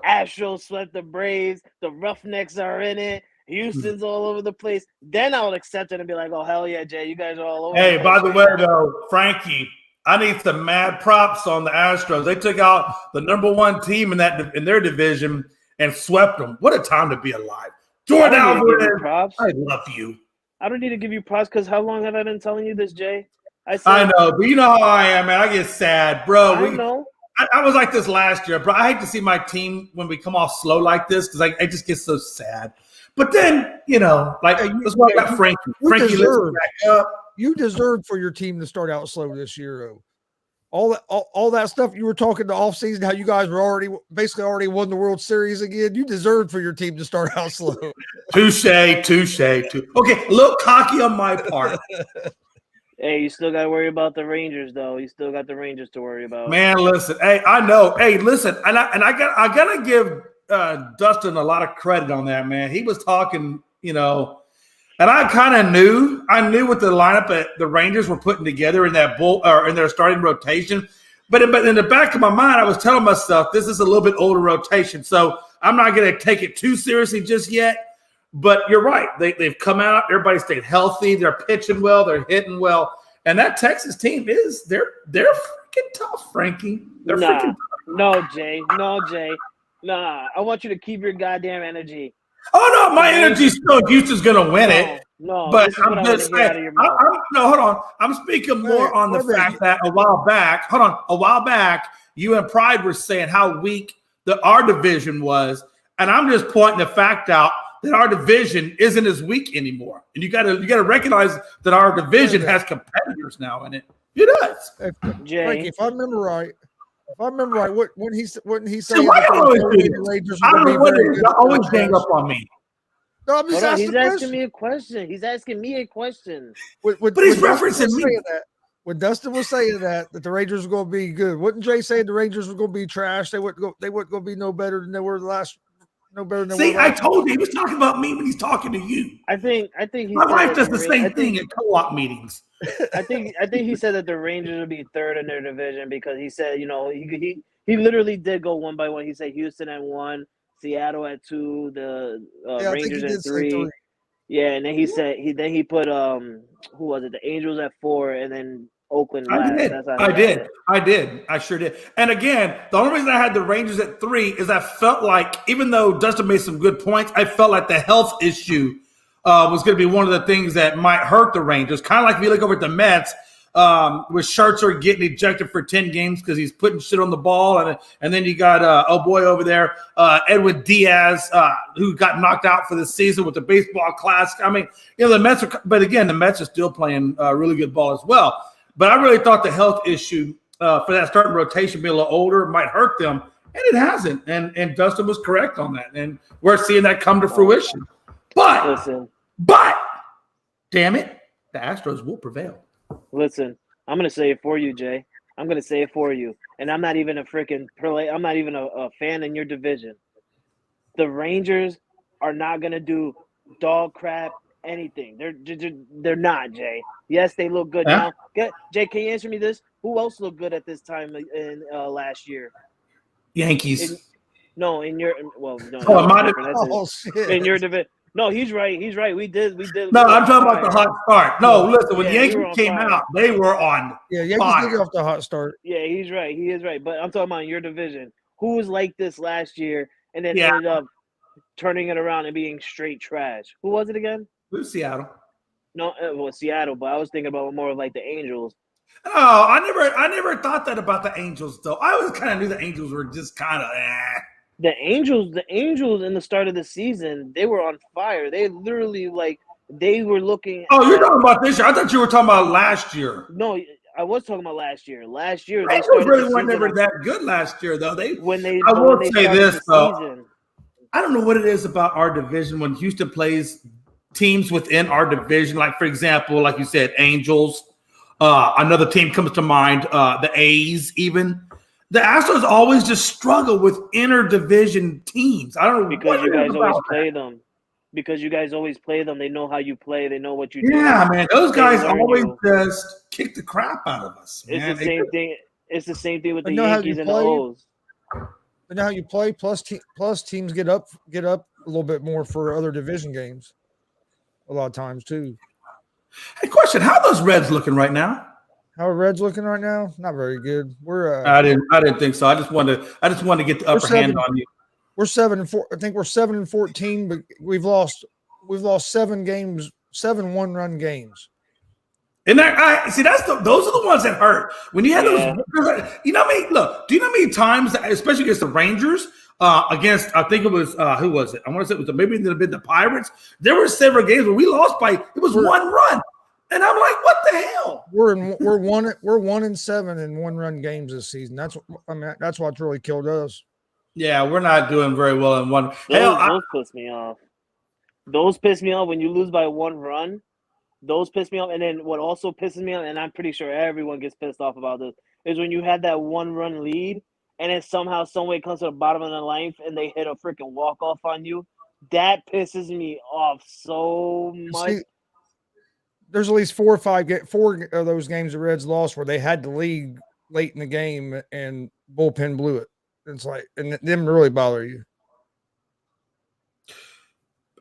S3: Astros swept the Braves. The Roughnecks are in it. Houston's all over the place. Then I would accept it and be like, oh, hell yeah, Jay. You guys are all over the place.
S2: Hey, by the way, though, Frankie, I need some mad props on the Astros. They took out the number one team in their division and swept them. What a time to be alive. Jordan Alvarez, I love you.
S3: I don't need to give you props because how long have I been telling you this, Jay?
S2: I know, but you know how I am, man. I get sad, bro.
S3: I know.
S2: I was like this last year, bro. I hate to see my team when we come off slow like this because I just get so sad. But then, you know, like that's why I got Frankie. Frankie, listen back up.
S1: You deserved for your team to start out slow this year. All that stuff you were talking the offseason, how you guys were already won the World Series again. You deserved for your team to start out slow.
S2: Touche. Okay, a little cocky on my part.
S3: Hey, you still got to worry about the Rangers, though. You still got the Rangers to worry about.
S2: Man, listen. Hey, I know. Hey, listen, and I gotta give Dustin a lot of credit on that, man. He was talking, you know, and I kind of knew. I knew what the lineup that the Rangers were putting together in that in their starting rotation. But in the back of my mind, I was telling myself this is a little bit older rotation, so I'm not going to take it too seriously just yet. But you're right. They've come out. Everybody stayed healthy. They're pitching well. They're hitting well. And that Texas team they're freaking tough, Frankie. They're freaking tough.
S3: No, Jay. Nah, I want you to keep your goddamn energy.
S2: Oh, no, my energy's still Houston's going to win it.
S3: No,
S2: but I'm just saying. Hold on. I'm speaking more on the fact that a while back, you and Pride were saying how weak our division was. And I'm just pointing the fact out that our division isn't as weak anymore, and you gotta recognize that our division has competitors now in it. It does.
S3: Jay,
S1: Frankie, if I remember right, what when he said
S2: So why
S1: that
S2: always do
S1: the
S2: this?
S1: Rangers
S2: I
S1: were
S2: don't
S1: going
S2: know
S1: to
S2: what
S1: be
S2: it
S1: very
S2: is.
S1: good.
S2: Y'all always gang up on me.
S1: No, I'm just
S3: hold on,
S1: asking
S3: he's
S1: a
S3: asking
S1: question.
S3: me a question. He's asking me a question.
S2: But he's referencing me.
S1: When Dustin was saying that the Rangers were going to be good, wouldn't Jay say the Rangers were going to be trash? They weren't going to be no better than they were last. No better than
S2: See,
S1: they were
S2: I
S1: last.
S2: told you he was talking about me when he's talking to you.
S3: I think he
S2: My
S3: said
S2: wife
S3: that
S2: does the same thing at co-op meetings.
S3: I think he said that the Rangers would be third in their division because he said, you know, he literally did go one by one. He said Houston at 1, Seattle at 2, the Rangers at 3. Yeah, and then he said he put who was it? The Angels at 4, and then Oakland last.
S2: I did. I sure did. And again, the only reason I had the Rangers at 3 is I felt like, even though Dustin made some good points, I felt like the health issue was going to be one of the things that might hurt the Rangers. Kind of like if you look over at the Mets, with Scherzer getting ejected for 10 games because he's putting shit on the ball. And then you got, over there, Edwin Diaz, who got knocked out for the season with the baseball classic. I mean, you know, the Mets are still playing really good ball as well. But I really thought the health issue for that starting rotation being a little older might hurt them, and it hasn't. And Dustin was correct on that, and we're seeing that come to fruition. But damn it, the Astros will prevail.
S3: Listen, I'm gonna say it for you, Jay. I'm gonna say it for you, and I'm not even a fan in your division. The Rangers are not gonna do dog crap anything. They're not, Jay. Yes, they look good now. Jay, can you answer me this? Who else looked good at this time in last year?
S2: Yankees.
S3: In your division. No, he's right. We did.
S2: No, I'm talking about the hot start. No, listen, when the Yankees came out, they were on.
S1: Yeah, Yankees did get off the hot start.
S3: Yeah, he's right. He is right. But I'm talking about your division. Who was like this last year and then ended up turning it around and being straight trash? Who was it again?
S2: It was Seattle.
S3: No, it was Seattle, but I was thinking about more of like the Angels.
S2: Oh, I never thought that about the Angels, though. I always kind of knew the Angels were just kind of
S3: The Angels in the start of the season, they were on fire. They literally they were looking.
S2: Oh, you're talking about this year? I thought you were talking about last year.
S3: No, I was talking about last year. Last year,
S2: they really weren't never that good last year, though. I will say this though. I don't know what it is about our division when Houston plays teams within our division. Like, for example, like you said, Angels. Another team comes to mind, the A's even. The Astros always just struggle with interdivision teams. I don't know
S3: because you guys always play them. Because you guys always play them, they know how you play. They know what you do.
S2: Yeah, man, those guys always just kick the crap out of us. Man.
S3: It's the same thing. It's the same thing with the Yankees and the O's.
S1: But now you play plus teams get up a little bit more for other division games. A lot of times too.
S2: Hey, question: how are those Reds looking right now?
S1: How are Reds looking right now? Not very good. We're.
S2: I didn't think so. I just wanted to get the upper hand on you.
S1: We're 7-4. I think we're 7-14, but we've lost 7 games, 7 one-run games.
S2: And those are the ones that hurt. When you had those, you know what I mean? Look, do you know how many times, especially against the Rangers, against I think it was who was it? I want to say it was maybe it been the Pirates. There were several games where we lost by it was 1 run. And I'm like, what the hell?
S1: We're 1-7 in one-run games this season. That's what's really killed us.
S2: Yeah, we're not doing very well in one.
S3: Those piss me off. Those piss me off when you lose by 1 run. Those piss me off. And then what also pisses me off, and I'm pretty sure everyone gets pissed off about this, is when you had that 1-run lead, and then somehow, some way it comes to the bottom of the ninth, and they hit a freaking walk-off on you. That pisses me off so much.
S1: See, there's at least 4 of those games the Reds lost where they had to lead late in the game and bullpen blew it. It's like, and it didn't really bother you.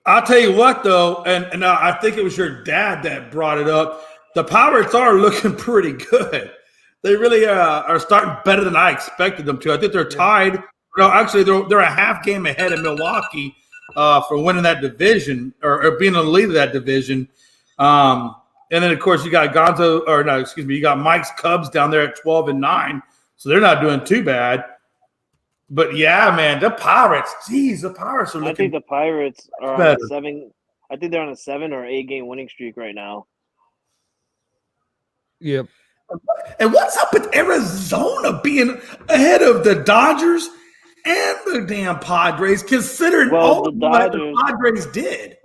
S2: I'll tell you what, though, and I think it was your dad that brought it up. The Pirates are looking pretty good. They really are starting better than I expected them to. I think they're tied. No, actually, they're a half game ahead of Milwaukee for winning that division or being in the lead of that division. And then, of course, you got you got Mike's Cubs down there at 12-9, so they're not doing too bad. But yeah, man, the Pirates. Geez, the Pirates are
S3: I
S2: looking
S3: think the Pirates are on
S2: better.
S3: a 7. I think they're on a 7 or 8 game winning streak right now.
S1: Yep.
S2: And what's up with Arizona being ahead of the Dodgers and the damn Padres, considering all
S3: the
S2: what the
S3: Dodgers.
S2: Padres did?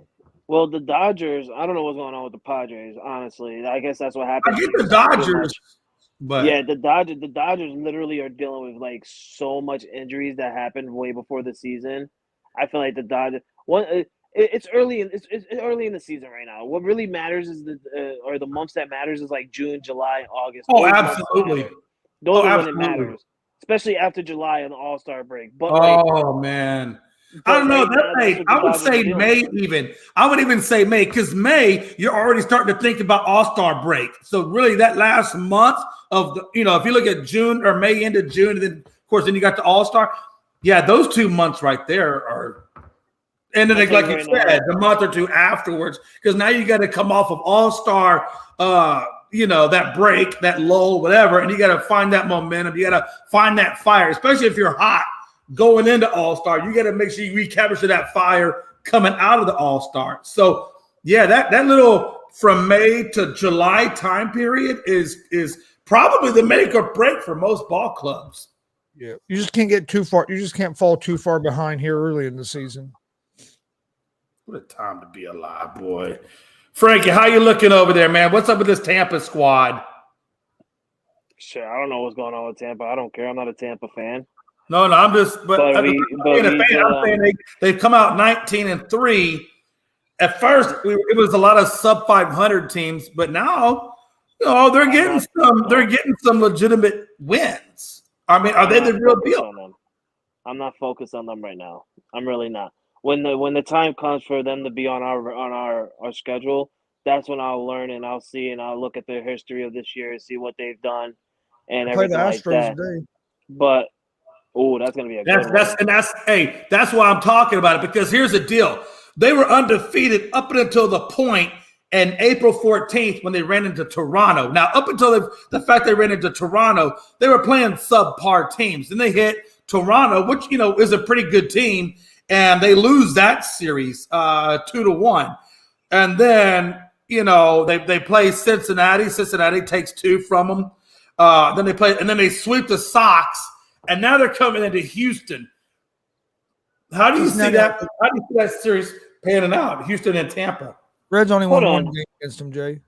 S3: Well, the Dodgers. I don't know what's going on with the Padres. Honestly, I guess that's what happens.
S2: I get
S3: when you
S2: the
S3: suck too
S2: Dodgers,
S3: much.
S2: but
S3: Yeah, the Dodgers literally are dealing with like so much injuries that happened way before the season. I feel like the Dodgers. It's early it's early in the season right now. What really matters is or the months that matters is like June, July, August.
S2: oh,
S3: Those months
S2: absolutely.
S3: matter. Those
S2: Oh,
S3: are when it
S2: absolutely.
S3: matters, especially after July and the All-Star break. But
S2: Oh man. I don't know.
S3: right now, that's what the
S2: I would
S3: Dodgers are
S2: say
S3: dealing
S2: May
S3: with.
S2: even. I would even say May because May, you're already starting to think about All-Star break. So really that last month of the, if you look at June or May into June, and then of course then you got the All-Star. Yeah, those 2 months right there are, and then like you said, the month or two afterwards, because now you got to come off of All-Star that break, that lull, whatever, and you got to find that momentum. You got to find that fire, especially if you're hot going into All-Star. You got to make sure you recapture that fire coming out of the All-Star. So, yeah, that little from May to July time period is probably the make or break for most ball clubs.
S1: Yeah, you just can't get too far. You just can't fall too far behind here early in the season.
S2: What a time to be alive, boy. Frankie, how you looking over there, man? What's up with this Tampa squad?
S3: Shit, I don't know what's going on with Tampa. I don't care. I'm not a Tampa fan.
S2: No, I'm just, I'm saying they've come out 19-3. At first, it was a lot of sub 500 teams, but now, they're getting some legitimate wins. I mean, are they the real deal?
S3: I'm not focused on them right now. I'm really not. When the time comes for them to be on our schedule, that's when I'll learn and I'll see and I'll look at their history of this year and see what they've done and everything like that.
S1: Today.
S3: But that's gonna be a good one.
S2: That's why I'm talking about it, because here's the deal. They were undefeated up until the point and April 14th when they ran into Toronto. Now, up until the fact they ran into Toronto, they were playing subpar teams. Then they hit Toronto, which, is a pretty good team, and they lose that series 2-1. And then, they play Cincinnati. Cincinnati takes 2 from them. Then they sweep the Sox, and now they're coming into Houston. How do you see that? How do you see that series panning out? Houston and Tampa.
S1: Reds only won one game against them, Jay.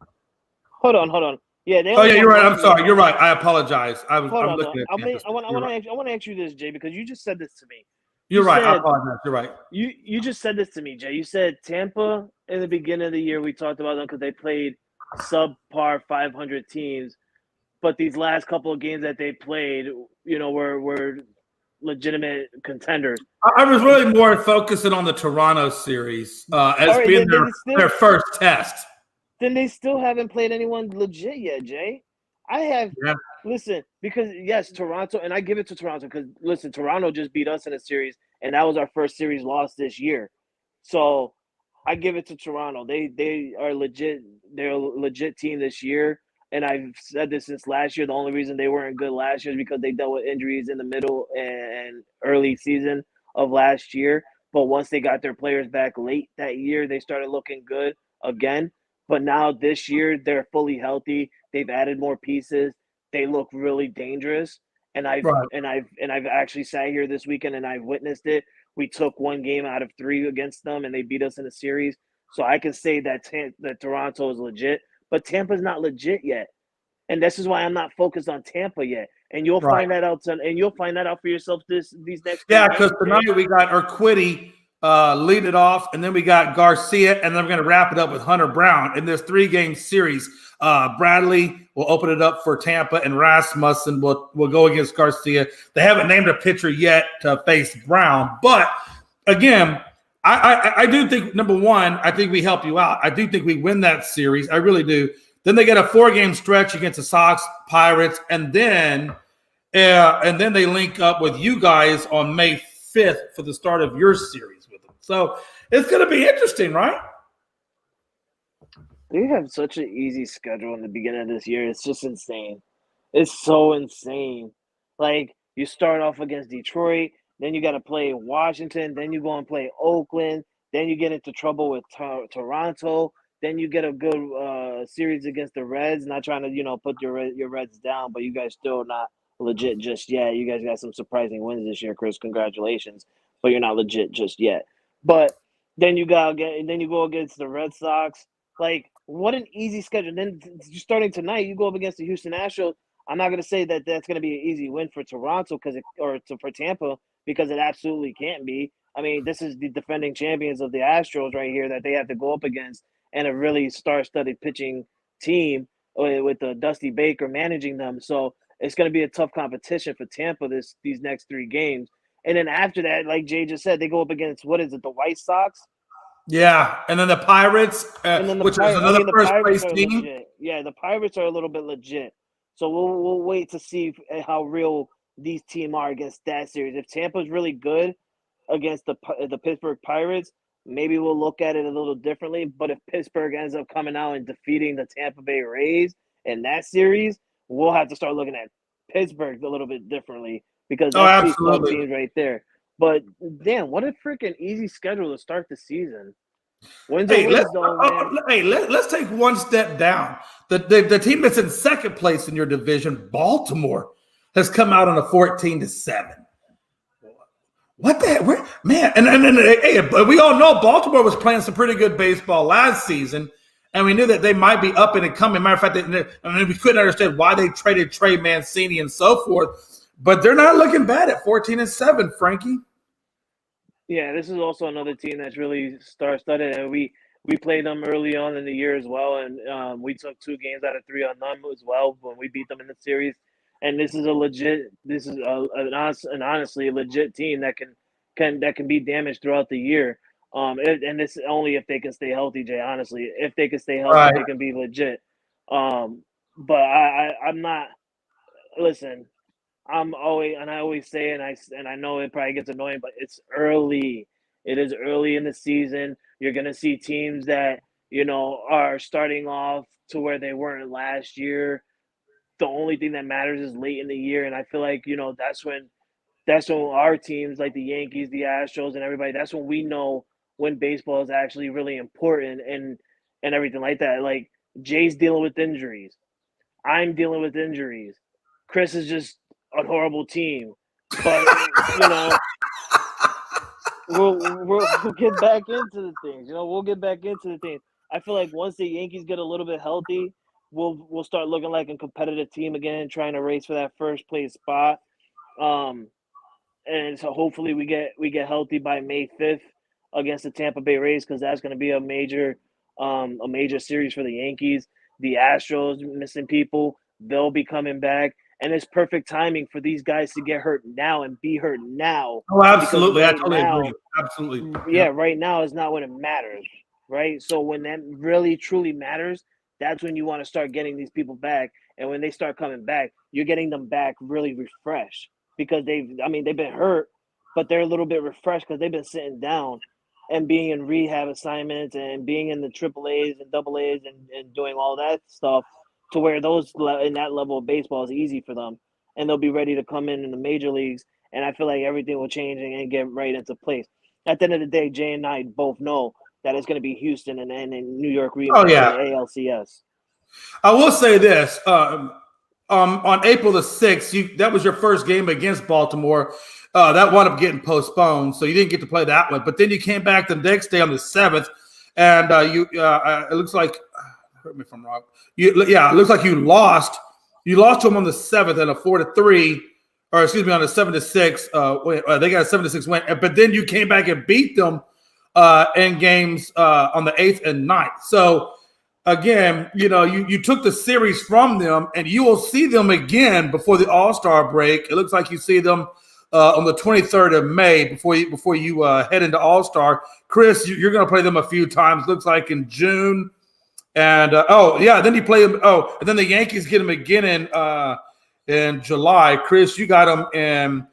S3: Hold on. Yeah.
S2: You're right. I'm sorry. You're right. I apologize. I'm looking at
S3: I want to ask you this, Jay, because you just said this to me.
S2: You're right. I apologize. You're right.
S3: You just said this to me, Jay. You said Tampa in the beginning of the year. We talked about them because they played subpar 500 teams, but these last couple of games that they played, were legitimate contenders.
S2: I was really more focusing on the Toronto series as being their first test.
S3: Then they still haven't played anyone legit yet, Jay. Listen, because yes, Toronto, and I give it to Toronto because listen, Toronto just beat us in a series, and that was our first series loss this year. So I give it to Toronto. They are legit. They're a legit team this year. And I've said this since last year. The only reason they weren't good last year is because they dealt with injuries in the middle and early season of last year. But once they got their players back late that year, they started looking good again. But now this year, they're fully healthy. They've added more pieces. They look really dangerous. And I've actually sat here this weekend and I've witnessed it. We took 1 game out of 3 against them, and they beat us in a series. So I can say that Toronto is legit. But Tampa's not legit yet, and this is why I'm not focused on Tampa yet. And you'll find that out, and you'll find that out for yourself these next.
S2: Yeah, because tonight we got Urquidy lead it off, and then we got Garcia, and then we're going to wrap it up with Hunter Brown in this 3-game series. Bradley will open it up for Tampa, and Rasmussen will go against Garcia. They haven't named a pitcher yet to face Brown, but again. I do think, number one, I think we help you out. I do think we win that series. I really do. Then they get a 4-game stretch against the Sox, Pirates, and then they link up with you guys on May 5th for the start of your series with them. So it's going to be interesting, right?
S3: They have such an easy schedule in the beginning of this year. It's just insane. It's so insane. Like, you start off against Detroit, Then you got to play Washington. Then you go and play Oakland. Then you get into trouble with Toronto. Then you get a good series against the Reds. Not trying to put your Reds down, but you guys still not legit just yet. You guys got some surprising wins this year, Chris. Congratulations, but you're not legit just yet. But then you go against the Red Sox. Like, what an easy schedule. Then starting tonight, you go up against the Houston Astros. I'm not going to say that that's going to be an easy win for Toronto for Tampa, because it absolutely can't be. I mean, this is the defending champions of the Astros right here that they have to go up against, and a really star-studded pitching team with Dusty Baker managing them. So it's going to be a tough competition for Tampa these next 3 games. And then after that, like Jay just said, they go up against, what is it, the White Sox?
S2: Yeah, and then the Pirates, which is another first-place team.
S3: Legit. Yeah, the Pirates are a little bit legit. So we'll wait to see how real these teams are against that series. If Tampa's really good against the Pittsburgh Pirates, maybe we'll look at it a little differently. But if Pittsburgh ends up coming out and defeating the Tampa Bay Rays in that series, we'll have to start looking at Pittsburgh a little bit differently, because that's two teams right there. But damn, what a freaking easy schedule to start the season.
S2: Let's take one step down. The team that's in second place in your division, Baltimore, has come out on a 14-7. What the heck, man? And we all know Baltimore was playing some pretty good baseball last season, and we knew that they might be up and coming. Matter of fact, we couldn't understand why they traded Trey Mancini and so forth. But they're not looking bad at 14-7, Frankie.
S3: Yeah, this is also another team that's really star-studded, and we played them early on in the year as well, and we took 2 games out of 3 on them as well when we beat them in the series. And this is honestly a legit team that can be damaged throughout the year. And this only if they can stay healthy, Jay. Honestly, if they can stay healthy, They can be legit. But I'm not. Listen. I always say, and I know it probably gets annoying, but it's early. It is early in the season. You're gonna see teams that are starting off to where they weren't last year. The only thing that matters is late in the year, and I feel like that's when our teams, like the Yankees, the Astros, and everybody, that's when we know when baseball is actually really important and everything like that. Like, Jay's dealing with injuries. I'm dealing with injuries. Chris is just a horrible team, but we'll get back into the things. We'll get back into the things. I feel like once the Yankees get a little bit healthy, we'll start looking like a competitive team again, trying to race for that first place spot. And so hopefully we get healthy by May 5th against the Tampa Bay Rays, because that's going to be a major series for the Yankees. The Astros missing people, they'll be coming back. And it's perfect timing for these guys to get hurt now and be hurt now.
S2: Oh, absolutely. I totally agree. Absolutely.
S3: Yeah, right now is not when it matters, right? So when that really, truly matters, that's when you want to start getting these people back. And when they start coming back, you're getting them back really refreshed, because they've been hurt, but they're a little bit refreshed because they've been sitting down and being in rehab assignments and being in the AAAs and AA's and doing all that stuff, to where those in that level of baseball is easy for them, and they'll be ready to come in the major leagues. And I feel like everything will change and get right into place. At the end of the day, Jay and I both know that it's going to be Houston and New York rematch in the ALCS.
S2: I will say this: on April the 6th, that was your first game against Baltimore. That wound up getting postponed, so you didn't get to play that one. But then you came back the next day on the 7th, and it looks like. Correct me if I'm wrong. It looks like you lost. You lost to them on the 7th at a 4-3, or excuse me, on a 7-6. They got a 7-6 win, but then you came back and beat them in games on the 8th and 9th. So again, you took the series from them, and you will see them again before the All-Star break. It looks like you see them on the 23rd of May before you head into All-Star. Chris, you're going to play them a few times. Looks like in June. And then you play them. Oh, and then the Yankees get them again in July. Chris, you got them in.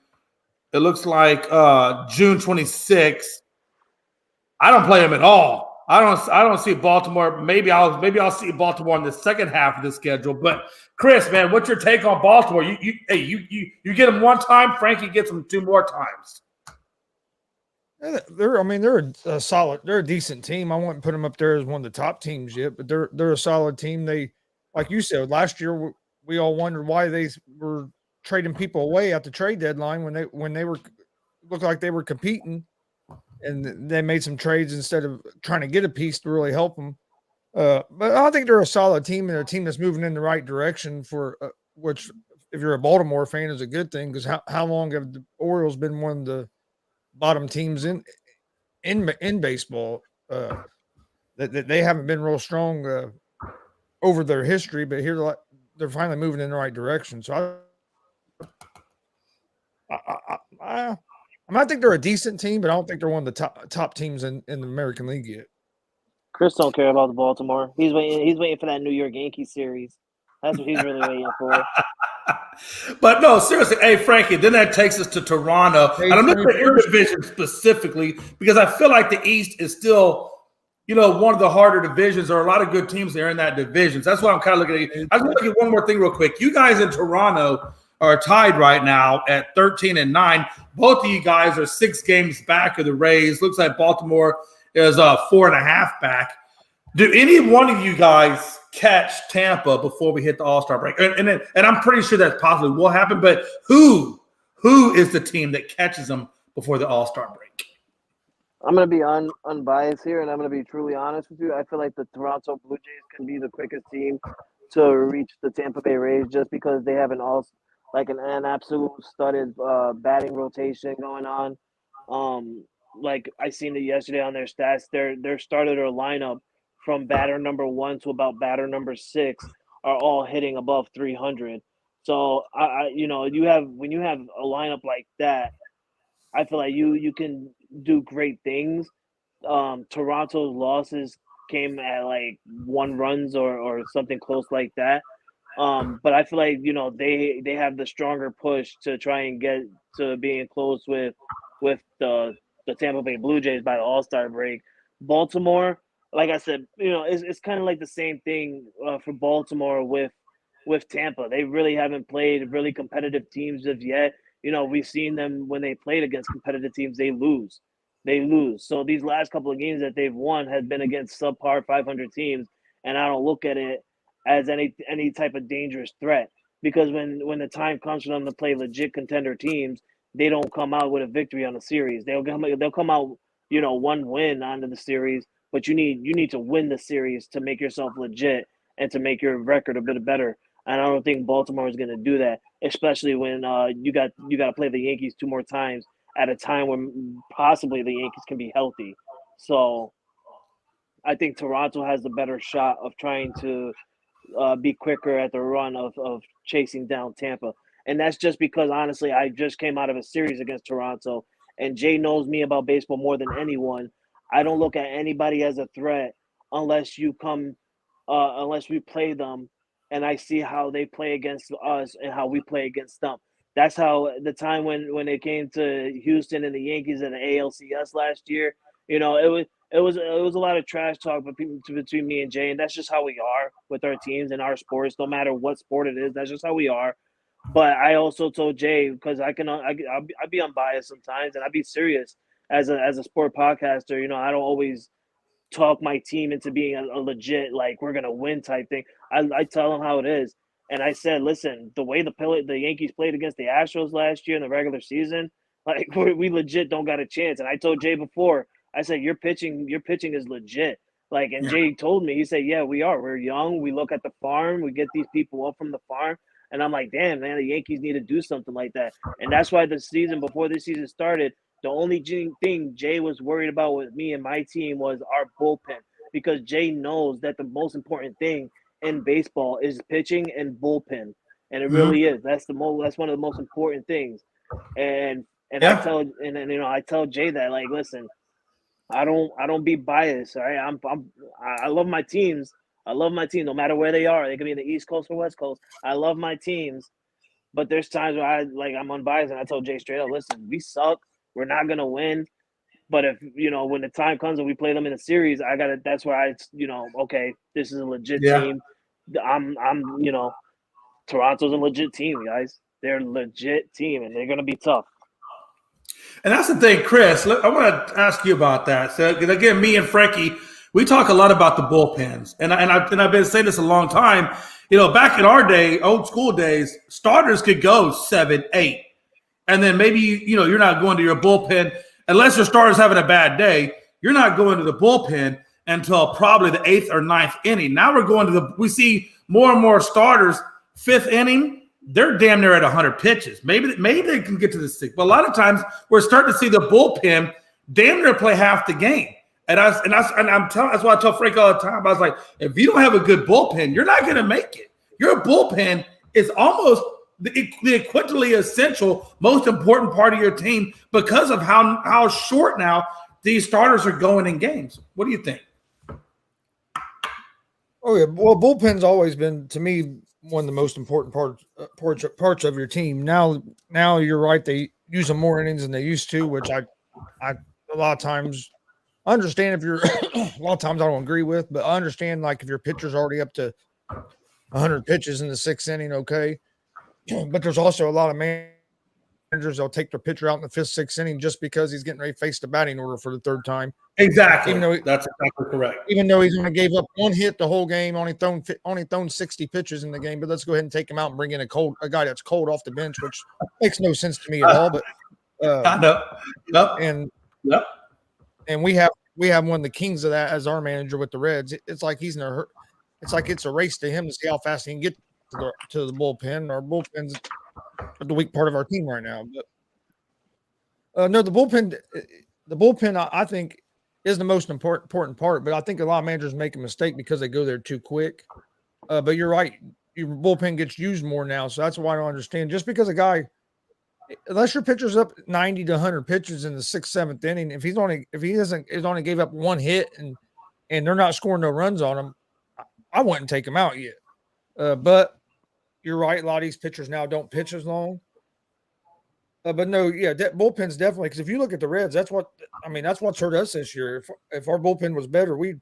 S2: It looks like June 26th. I don't play them at all. I don't see Baltimore. Maybe I'll see Baltimore in the second half of the schedule. But Chris, man, what's your take on Baltimore? You get them one time. Frankie gets them 2 more times.
S1: They're a solid, they're a decent team. I wouldn't put them up there as one of the top teams yet, but they're a solid team. They, like you said, last year we all wondered why they were trading people away at the trade deadline when they were looked like they were competing, and they made some trades instead of trying to get a piece to really help them. But I think they're a solid team and a team that's moving in the right direction for which, if you're a Baltimore fan, is a good thing because how long have the Orioles been one of the bottom teams in baseball? That they haven't been real strong over their history, but here they're finally moving in the right direction. So I think they're a decent team, but I don't think they're one of the top teams in the American League yet.
S3: Chris don't care about the Baltimore. He's waiting. He's waiting for that New York Yankees series. That's what he's really waiting for.
S2: But no, seriously, hey Frankie, then that takes us to Toronto, and I'm looking at your division specifically because I feel like the East is still, one of the harder divisions. There are a lot of good teams there in that division. So that's why I'm kind of looking at you. I just want to get one more thing real quick. You guys in Toronto are tied right now at 13-9. Both of you guys are 6 games back of the Rays. Looks like Baltimore is 4.5 back. Do any one of you guys catch Tampa before we hit the All-Star break? And I'm pretty sure that's possibly will happen, but who is the team that catches them before the All-Star break?
S3: I'm going to be unbiased here, and I'm going to be truly honest with you. I feel like the Toronto Blue Jays can be the quickest team to reach the Tampa Bay Rays just because they have an absolute studded batting rotation going on. Like I seen it yesterday on their stats, their starter lineup from batter number 1 to about batter number 6 are all hitting above 300. So you have when you have a lineup like that, I feel like you can do great things. Toronto's losses came at like 1 runs or something close like that. But I feel like they have the stronger push to try and get to being close with the Tampa Bay Blue Jays by the All-Star break. Baltimore, like I said, it's kind of like the same thing for Baltimore with Tampa. They really haven't played really competitive teams as yet. We've seen them when they played against competitive teams, they lose. So these last couple of games that they've won has been against subpar 500 teams, and I don't look at it as any type of dangerous threat because when the time comes for them to play legit contender teams, they don't come out with a victory on the series. They'll come out, 1 win onto the series, but you need to win the series to make yourself legit and to make your record a bit better. And I don't think Baltimore is going to do that, especially when you got to play the Yankees 2 more times at a time when possibly the Yankees can be healthy. So I think Toronto has the better shot of trying to be quicker at the run of chasing down Tampa. And that's just because, honestly, I just came out of a series against Toronto, and Jay knows me about baseball more than anyone. I don't look at anybody as a threat unless we play them and I see how they play against us and how we play against them. That's how the time when it came to Houston and the Yankees and the ALCS last year, it was a lot of trash talk between me and Jay, and that's just how we are with our teams and our sports. No matter what sport it is, that's just how we are. But I also told Jay because I'll be unbiased sometimes, and I'll be serious as a sport podcaster. I don't always talk my team into being a legit like we're gonna win type thing. I tell them how it is, and I said, listen, the way the Yankees played against the Astros last year in the regular season, like we legit don't got a chance. And I told Jay before, I said your pitching is legit. Like, and Jay told me, he said, yeah, we are. We're young. We look at the farm. We get these people up from the farm. And I'm like, damn, man, the Yankees need to do something like that. And that's why before the season started, the only thing Jay was worried about with me and my team was our bullpen, because Jay knows that the most important thing in baseball is pitching and bullpen, and it really is. That's one of the most important things. And I tell Jay that, like, listen, I don't be biased. All right, I love my teams. I love my team no matter where they are. They could be in the East Coast or West Coast. I love my teams, but there's times where I'm unbiased, and I told Jay straight up, listen, we suck. We're not gonna win, but if when the time comes and we play them in a series, that's where okay, this is a legit team. I'm Toronto's a legit team, guys. They're a legit team, and they're gonna be tough.
S2: And that's the thing, Chris. I want to ask you about that. So again, me and Frankie, we talk a lot about the bullpens, and I've been saying this a long time. Back in our day, old school days, starters could go 7, 8, and then maybe you're not going to your bullpen unless your starter's having a bad day. You're not going to the bullpen until probably the 8th or 9th inning. Now we see more and more starters 5th inning. They're damn near at 100 pitches. Maybe they can get to the 6th, but a lot of times we're starting to see the bullpen damn near play half the game. That's why I tell Frank all the time. I was like, if you don't have a good bullpen, you're not going to make it. Your bullpen is almost the equivalently essential, most important part of your team because of how short now these starters are going in games. What do you think?
S1: Oh yeah, well, bullpen's always been to me one of the most important parts of your team. Now you're right; they use them more innings than they used to, which I a lot of times understand. If you're a lot of times I don't agree with, but I understand like if your pitcher's already up to 100 pitches in the 6th inning, okay. But there's also a lot of managers that'll take their pitcher out in the 5th, 6th inning just because he's getting ready to face the batting order for the 3rd time.
S2: Exactly. That's exactly correct.
S1: Even though he's only gave up 1 hit the whole game, only thrown 60 pitches in the game, but let's go ahead and take him out and bring in a guy that's cold off the bench, which makes no sense to me at all. But
S2: I know. Yep.
S1: And we have one of the kings of that as our manager with the Reds. It's like he's in a hurt. It's like it's a race to him to see how fast he can get to the bullpen. Our bullpen's the weak part of our team right now. But no, the bullpen, I think, is the most important part. But I think a lot of managers make a mistake because they go there too quick. But you're right, your bullpen gets used more now, so that's why I don't understand. Just because a guy, unless your pitcher's up 90 to 100 pitches in the 6th, 7th inning, if he only gave up 1 hit and they're not scoring no runs on him, I wouldn't take him out yet. But you're right. A lot of these pitchers now don't pitch as long. But no, yeah, bullpen's definitely, because if you look at the Reds, that's what's hurt us this year. If our bullpen was better, we'd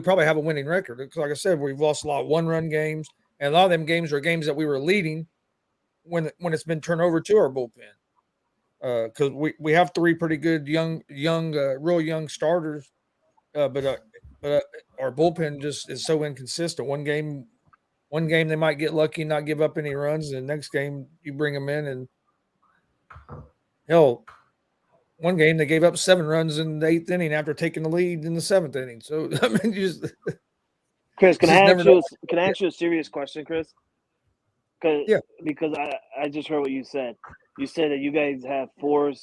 S1: probably have a winning record. Because like I said, we've lost a lot of 1-run games, and a lot of them games are games that we were leading when it's been turned over to our bullpen. Because we have 3 pretty good real young starters, but our bullpen just is so inconsistent. One game they might get lucky and not give up any runs, and the next game you bring them in and hell, one game they gave up 7 runs in the 8th inning after taking the lead in the 7th inning. So I mean,
S3: Chris, can I ask you a serious question, Chris? Because I just heard what you said. You said that you guys have 4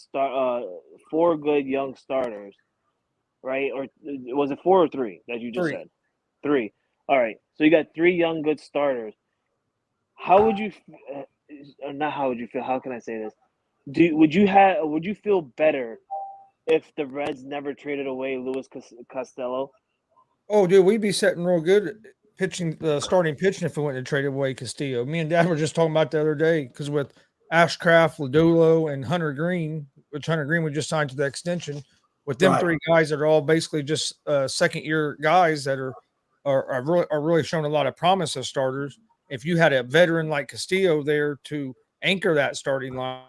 S3: good young starters, right? Or was it 4 or 3 that you just said? 3. All right. So you got 3 young good starters. How would you? Not how would you feel? How can I say this? Would you feel better if the Reds never traded away Luis Costello?
S1: Oh, dude, we'd be sitting real good starting pitching if we went and traded away Castillo. Me and Dad were just talking about the other day because with Ashcraft, Ladulo, and Hunter Green, which Hunter Green we just signed to the extension, with them 3 guys that are all basically just second-year guys that are really showing a lot of promise as starters. If you had a veteran like Castillo there to anchor that starting line,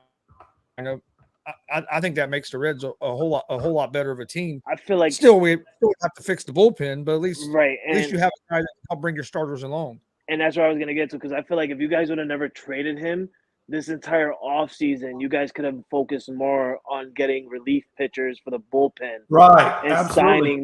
S1: I think that makes the Reds a whole lot better of a team.
S3: I feel like
S1: still we have to fix the bullpen, but at least you have a guy that can help bring your starters along.
S3: And that's what I was going to get to, because I feel like if you guys would have never traded him this entire offseason, you guys could have focused more on getting relief pitchers for the bullpen,
S2: right?
S3: And signing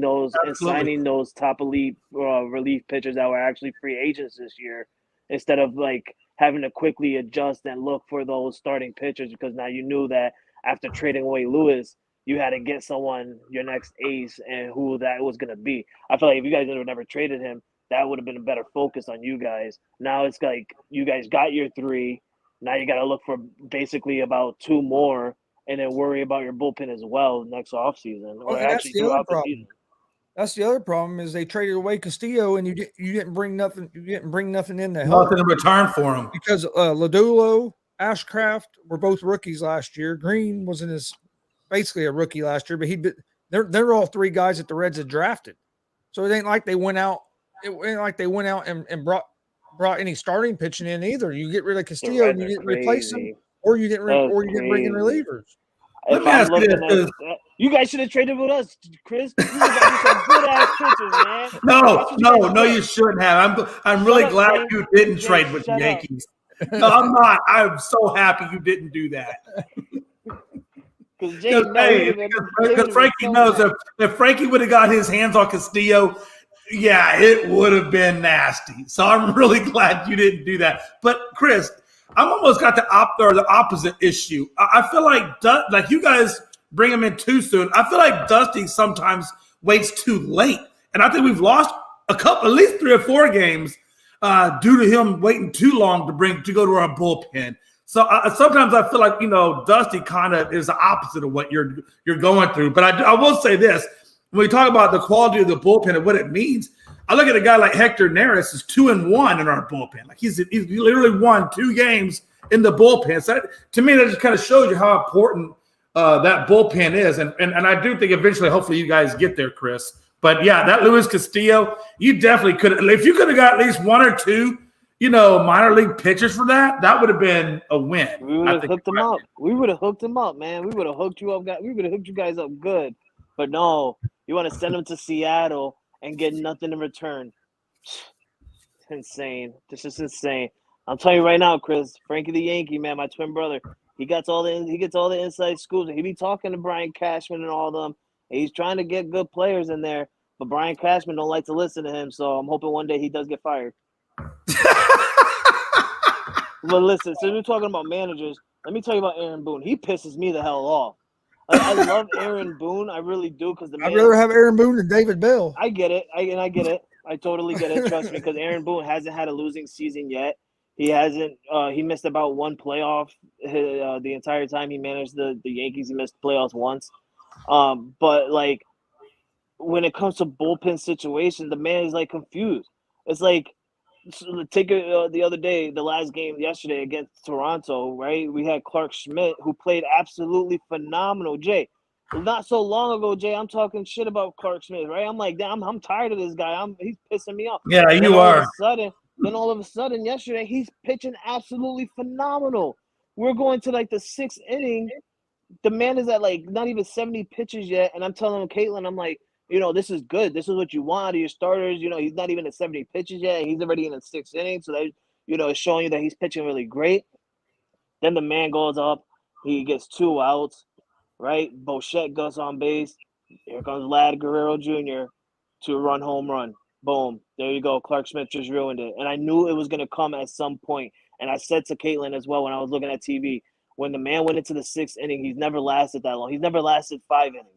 S3: those top elite relief pitchers that were actually free agents this year, instead of like having to quickly adjust and look for those starting pitchers, because now you knew that after trading away Lewis, you had to get someone, your next ace, and who that was going to be. I feel like if you guys would have never traded him, that would have been a better focus on you guys. Now it's like you guys got your 3. Now you got to look for basically about 2 more, and then worry about your bullpen as well next offseason, or actually throughout the season.
S1: That's the other problem is they traded away Castillo, and you didn't bring nothing. You didn't bring nothing in to help.
S2: Nothing in return for him,
S1: because Ladulo, Ashcraft were both rookies last year. Green was basically a rookie last year, but they're all 3 guys that the Reds had drafted. So it ain't like they went out. It ain't like they went out and brought any starting pitching in either. You get rid of Castillo and you didn't replace him, or you didn't bring in relievers.
S2: Let me ask you this.
S3: You guys should have traded with us, Chris. You got some good ass pitchers, man.
S2: No, you shouldn't have. I'm really glad you didn't trade with the Yankees. No, I'm not. I'm so happy you didn't do that. Because Frankie knows if Frankie would have got his hands on Castillo, yeah, it would have been nasty. So I'm really glad you didn't do that. But Chris, I'm almost got the opposite issue. I feel like you guys bring him in too soon. I feel like Dusty sometimes waits too late, and I think we've lost at least 3 or 4 games due to him waiting too long to go to our bullpen. So sometimes I feel like Dusty kind of is the opposite of what you're going through. But I will say this: when we talk about the quality of the bullpen and what it means, I look at a guy like Hector Neris is 2-1 in our bullpen. Like he's literally won 2 games in the bullpen. So to me, that just kind of shows you how important that bullpen is. And I do think eventually, hopefully, you guys get there, Chris. But yeah, that Luis Castillo, you definitely could. If you could have got at least 1 or 2. Minor league pitchers for that would have been a win.
S3: We would have hooked him up. We would have hooked him up, man. We would have hooked you up. We would have hooked you guys up good. But no, you want to send him to Seattle and get nothing in return. It's insane. This is insane. I'll tell you right now, Chris, Frankie the Yankee, man, my twin brother, he gets all the inside scoops. He be talking to Brian Cashman and all them. He's trying to get good players in there, but Brian Cashman don't like to listen to him. So I'm hoping one day he does get fired. But listen, since we're talking about managers, let me tell you about Aaron Boone. He pisses me the hell off. I love Aaron Boone. I really do
S1: I'd rather have Aaron Boone than David Bell.
S3: I get it. I get it. I totally get it. Trust me, because Aaron Boone hasn't had a losing season yet. He hasn't. He missed about 1 playoff the entire time he managed the Yankees. He missed playoffs once. But like when it comes to bullpen situation, the man is like confused. It's like. Take it the other day, the last game yesterday against Toronto, right? We had Clark Schmidt, who played absolutely phenomenal. Jay, not so long ago, Jay, I'm talking shit about Clark Schmidt, right? I'm like, damn, I'm tired of this guy. He's pissing me off.
S2: Yeah, you are.
S3: Then all of a sudden, yesterday, he's pitching absolutely phenomenal. We're going to like the 6th inning. The man is at like not even 70 pitches yet, and I'm telling him, Caitlin, I'm like, this is good. This is what you want out of your starters. He's not even at 70 pitches yet. He's already in the 6th inning. So that, it's showing you that he's pitching really great. Then the man goes up. He gets 2 outs, right? Bochette goes on base. Here comes Vlad Guerrero Jr. 2-run home run. Boom. There you go. Clark Schmidt just ruined it. And I knew it was going to come at some point. And I said to Caitlin as well when I was looking at TV, when the man went into the 6th inning, he's never lasted that long. He's never lasted 5 innings.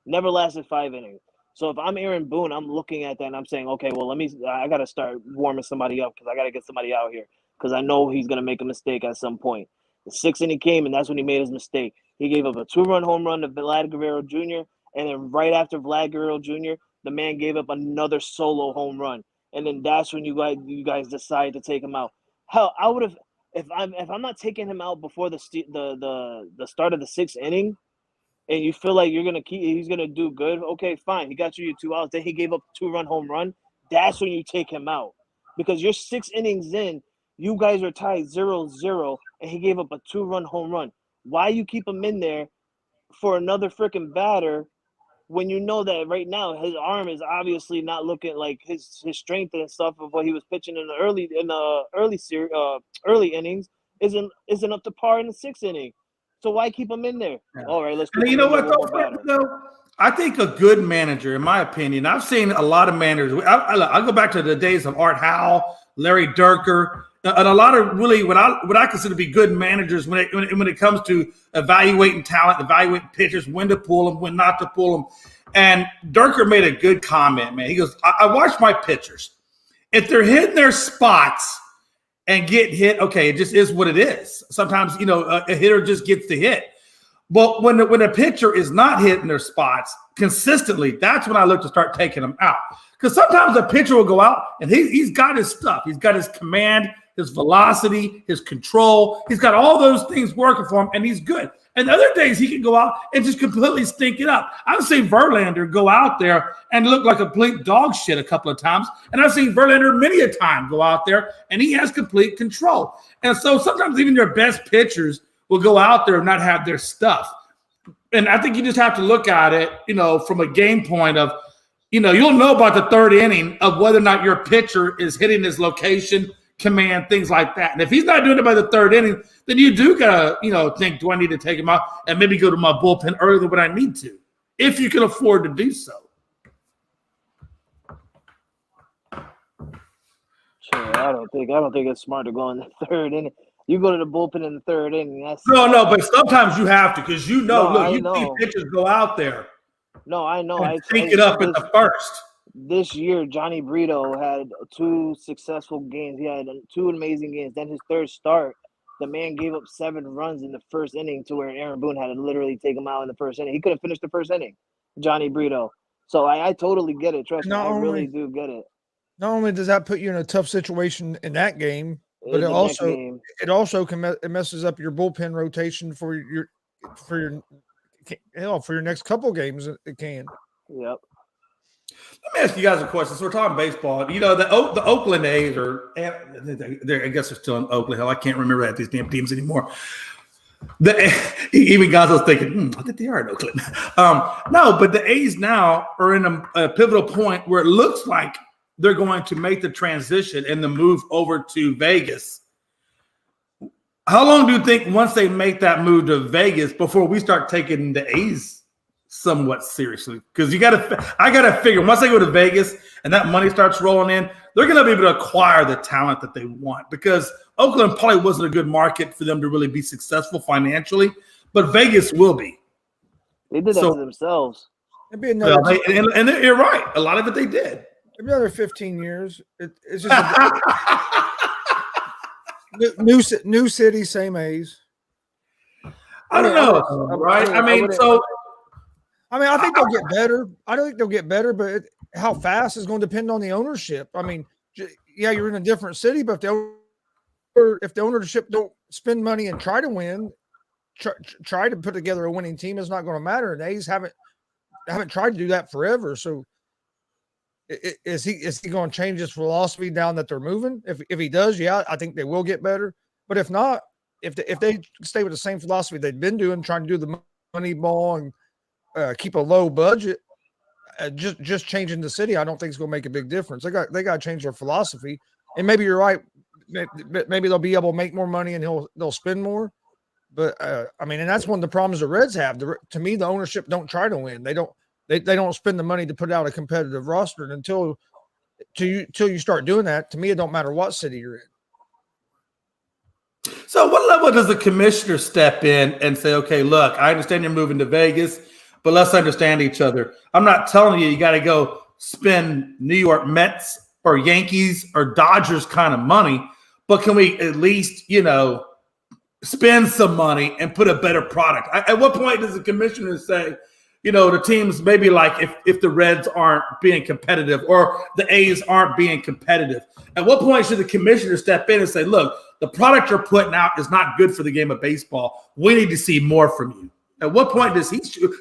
S3: Never lasted 5 innings. So if I'm Aaron Boone, I'm looking at that and I'm saying, okay, well, I got to start warming somebody up because I got to get somebody out here because I know he's going to make a mistake at some point. The 6th inning came, and that's when he made his mistake. He gave up a 2-run home run to Vlad Guerrero Jr., and then right after Vlad Guerrero Jr., the man gave up another solo home run. And then that's when you guys decide to take him out. Hell, I would have if I'm not taking him out before the start of the 6th inning, and you feel like he's gonna do good, okay, fine. He got you your 2 outs. Then he gave up a 2-run home run. That's when you take him out. Because you're 6 innings in, you guys are tied 0-0, and he gave up a 2-run home run. Why you keep him in there for another freaking batter when you know that right now his arm is obviously not looking like his strength and stuff of what he was pitching in the early innings isn't up to par in the 6th inning. So why keep him in there? Yeah. All right, let's.
S2: You know what though? I think a good manager, in my opinion, I've seen a lot of managers. I go back to the days of Art Howell, Larry Dierker, and a lot of really what I consider to be good managers when it comes to evaluating talent, evaluating pitchers, when to pull them, when not to pull them. And Dierker made a good comment, man. He goes, I watch my pitchers. If they're hitting their spots and get hit, okay, it just is what it is. Sometimes, a hitter just gets the hit. But when a pitcher is not hitting their spots consistently, that's when I look to start taking them out. Because sometimes a pitcher will go out and he's got his stuff. He's got his command, his velocity, his control. He's got all those things working for him, and he's good. And other days he can go out and just completely stink it up. I've seen Verlander go out there and look like a complete dog shit a couple of times. And I've seen Verlander many a time go out there, and he has complete control. And so sometimes even your best pitchers will go out there and not have their stuff. And I think you just have to look at it, from a game point of, you'll know about the third inning of whether or not your pitcher is hitting his location, command, things like that. And if he's not doing it by the third inning, then you do gotta, think, do I need to take him out and maybe go to my bullpen earlier than what I need to, if you can afford to do so.
S3: Sure, I don't think it's smart to go in the third inning. You go to the bullpen in the third inning.
S2: No, but sometimes you have to, because you
S3: I
S2: see pitchers go out there.
S3: No, I know.
S2: And take it up at the first.
S3: This year, Johnny Brito had 2 successful games. He had 2 amazing games. Then his third start, the man gave up 7 runs in the first inning to where Aaron Boone had to literally take him out in the first inning. He could have finished the first inning, Johnny Brito. So I totally get it. Trust me, I really do get it.
S1: Not only does that put you in a tough situation in that game, but it also it messes up your bullpen rotation for your next couple games. It can.
S3: Yep.
S2: Let me ask you guys a question. So we're talking baseball. The Oakland A's I guess they're still in Oakland. Hell, I can't remember that these damn teams anymore. Even guys was thinking, I think they are in Oakland. No, but the A's now are in a pivotal point where it looks like they're going to make the transition and the move over to Vegas. How long do you think once they make that move to Vegas before we start taking the A's somewhat seriously? Because I got to figure once they go to Vegas and that money starts rolling in, they're going to be able to acquire the talent that they want, because Oakland probably wasn't a good market for them to really be successful financially, but Vegas will be.
S3: They did that to themselves.
S1: It'd be another
S2: and you're right. A lot of it they did.
S1: Another 15 years. It's just new city, same A's.
S2: I don't know, right? I
S1: think they'll get better. I don't think they'll get better, but how fast is going to depend on the ownership. I mean, yeah, you're in a different city, but if the ownership don't spend money and try to win, try to put together a winning team, it's not going to matter. And the A's haven't tried to do that forever. So is he going to change his philosophy now that they're moving? If he does, yeah, I think they will get better. But if not, if they stay with the same philosophy they've been doing, trying to do the money ball and keep a low budget, just changing the city, I don't think it's going to make a big difference. They got to change their philosophy. And maybe you're right. Maybe they'll be able to make more money and they'll spend more. But and that's one of the problems the Reds have. To me, the ownership don't try to win. They don't spend the money to put out a competitive roster. And until you start doing that, to me, it don't matter what city you're in.
S2: So what level does the commissioner step in and say, okay, look, I understand you're moving to Vegas, but let's understand each other. I'm not telling you got to go spend New York Mets or Yankees or Dodgers kind of money, but can we at least, spend some money and put a better product? At what point does the commissioner say, the teams maybe like if the Reds aren't being competitive or the A's aren't being competitive, at what point should the commissioner step in and say, look, the product you're putting out is not good for the game of baseball. We need to see more from you. At what point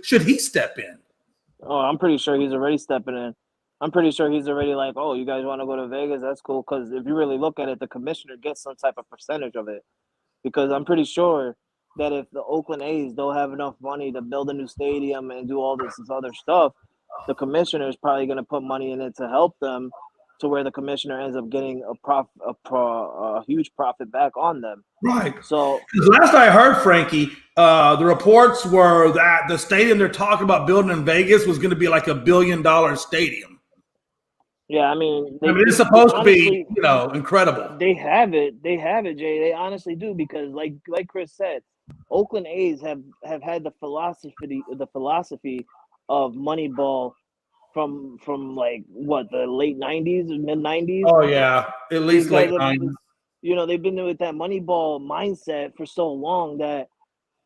S2: should he step in?
S3: Oh, I'm pretty sure he's already stepping in. I'm pretty sure he's already like, oh, you guys want to go to Vegas? That's cool. Because if you really look at it, the commissioner gets some type of percentage of it. Because I'm pretty sure that if the Oakland A's don't have enough money to build a new stadium and do all this other stuff, the commissioner is probably going to put money in it to help them, to where the commissioner ends up getting a huge profit back on them.
S2: Right.
S3: So
S2: last I heard, Frankie, the reports were that the stadium they're talking about building in Vegas was going to be like $1 billion stadium.
S3: Yeah,
S2: it's supposed to be, incredible.
S3: They have it, Jay. They honestly do, because like Chris said, Oakland A's have had the philosophy of Moneyball from like what, the late 90s, mid 90s.
S2: Oh yeah, at least late 90s.
S3: They've been with that Moneyball mindset for so long that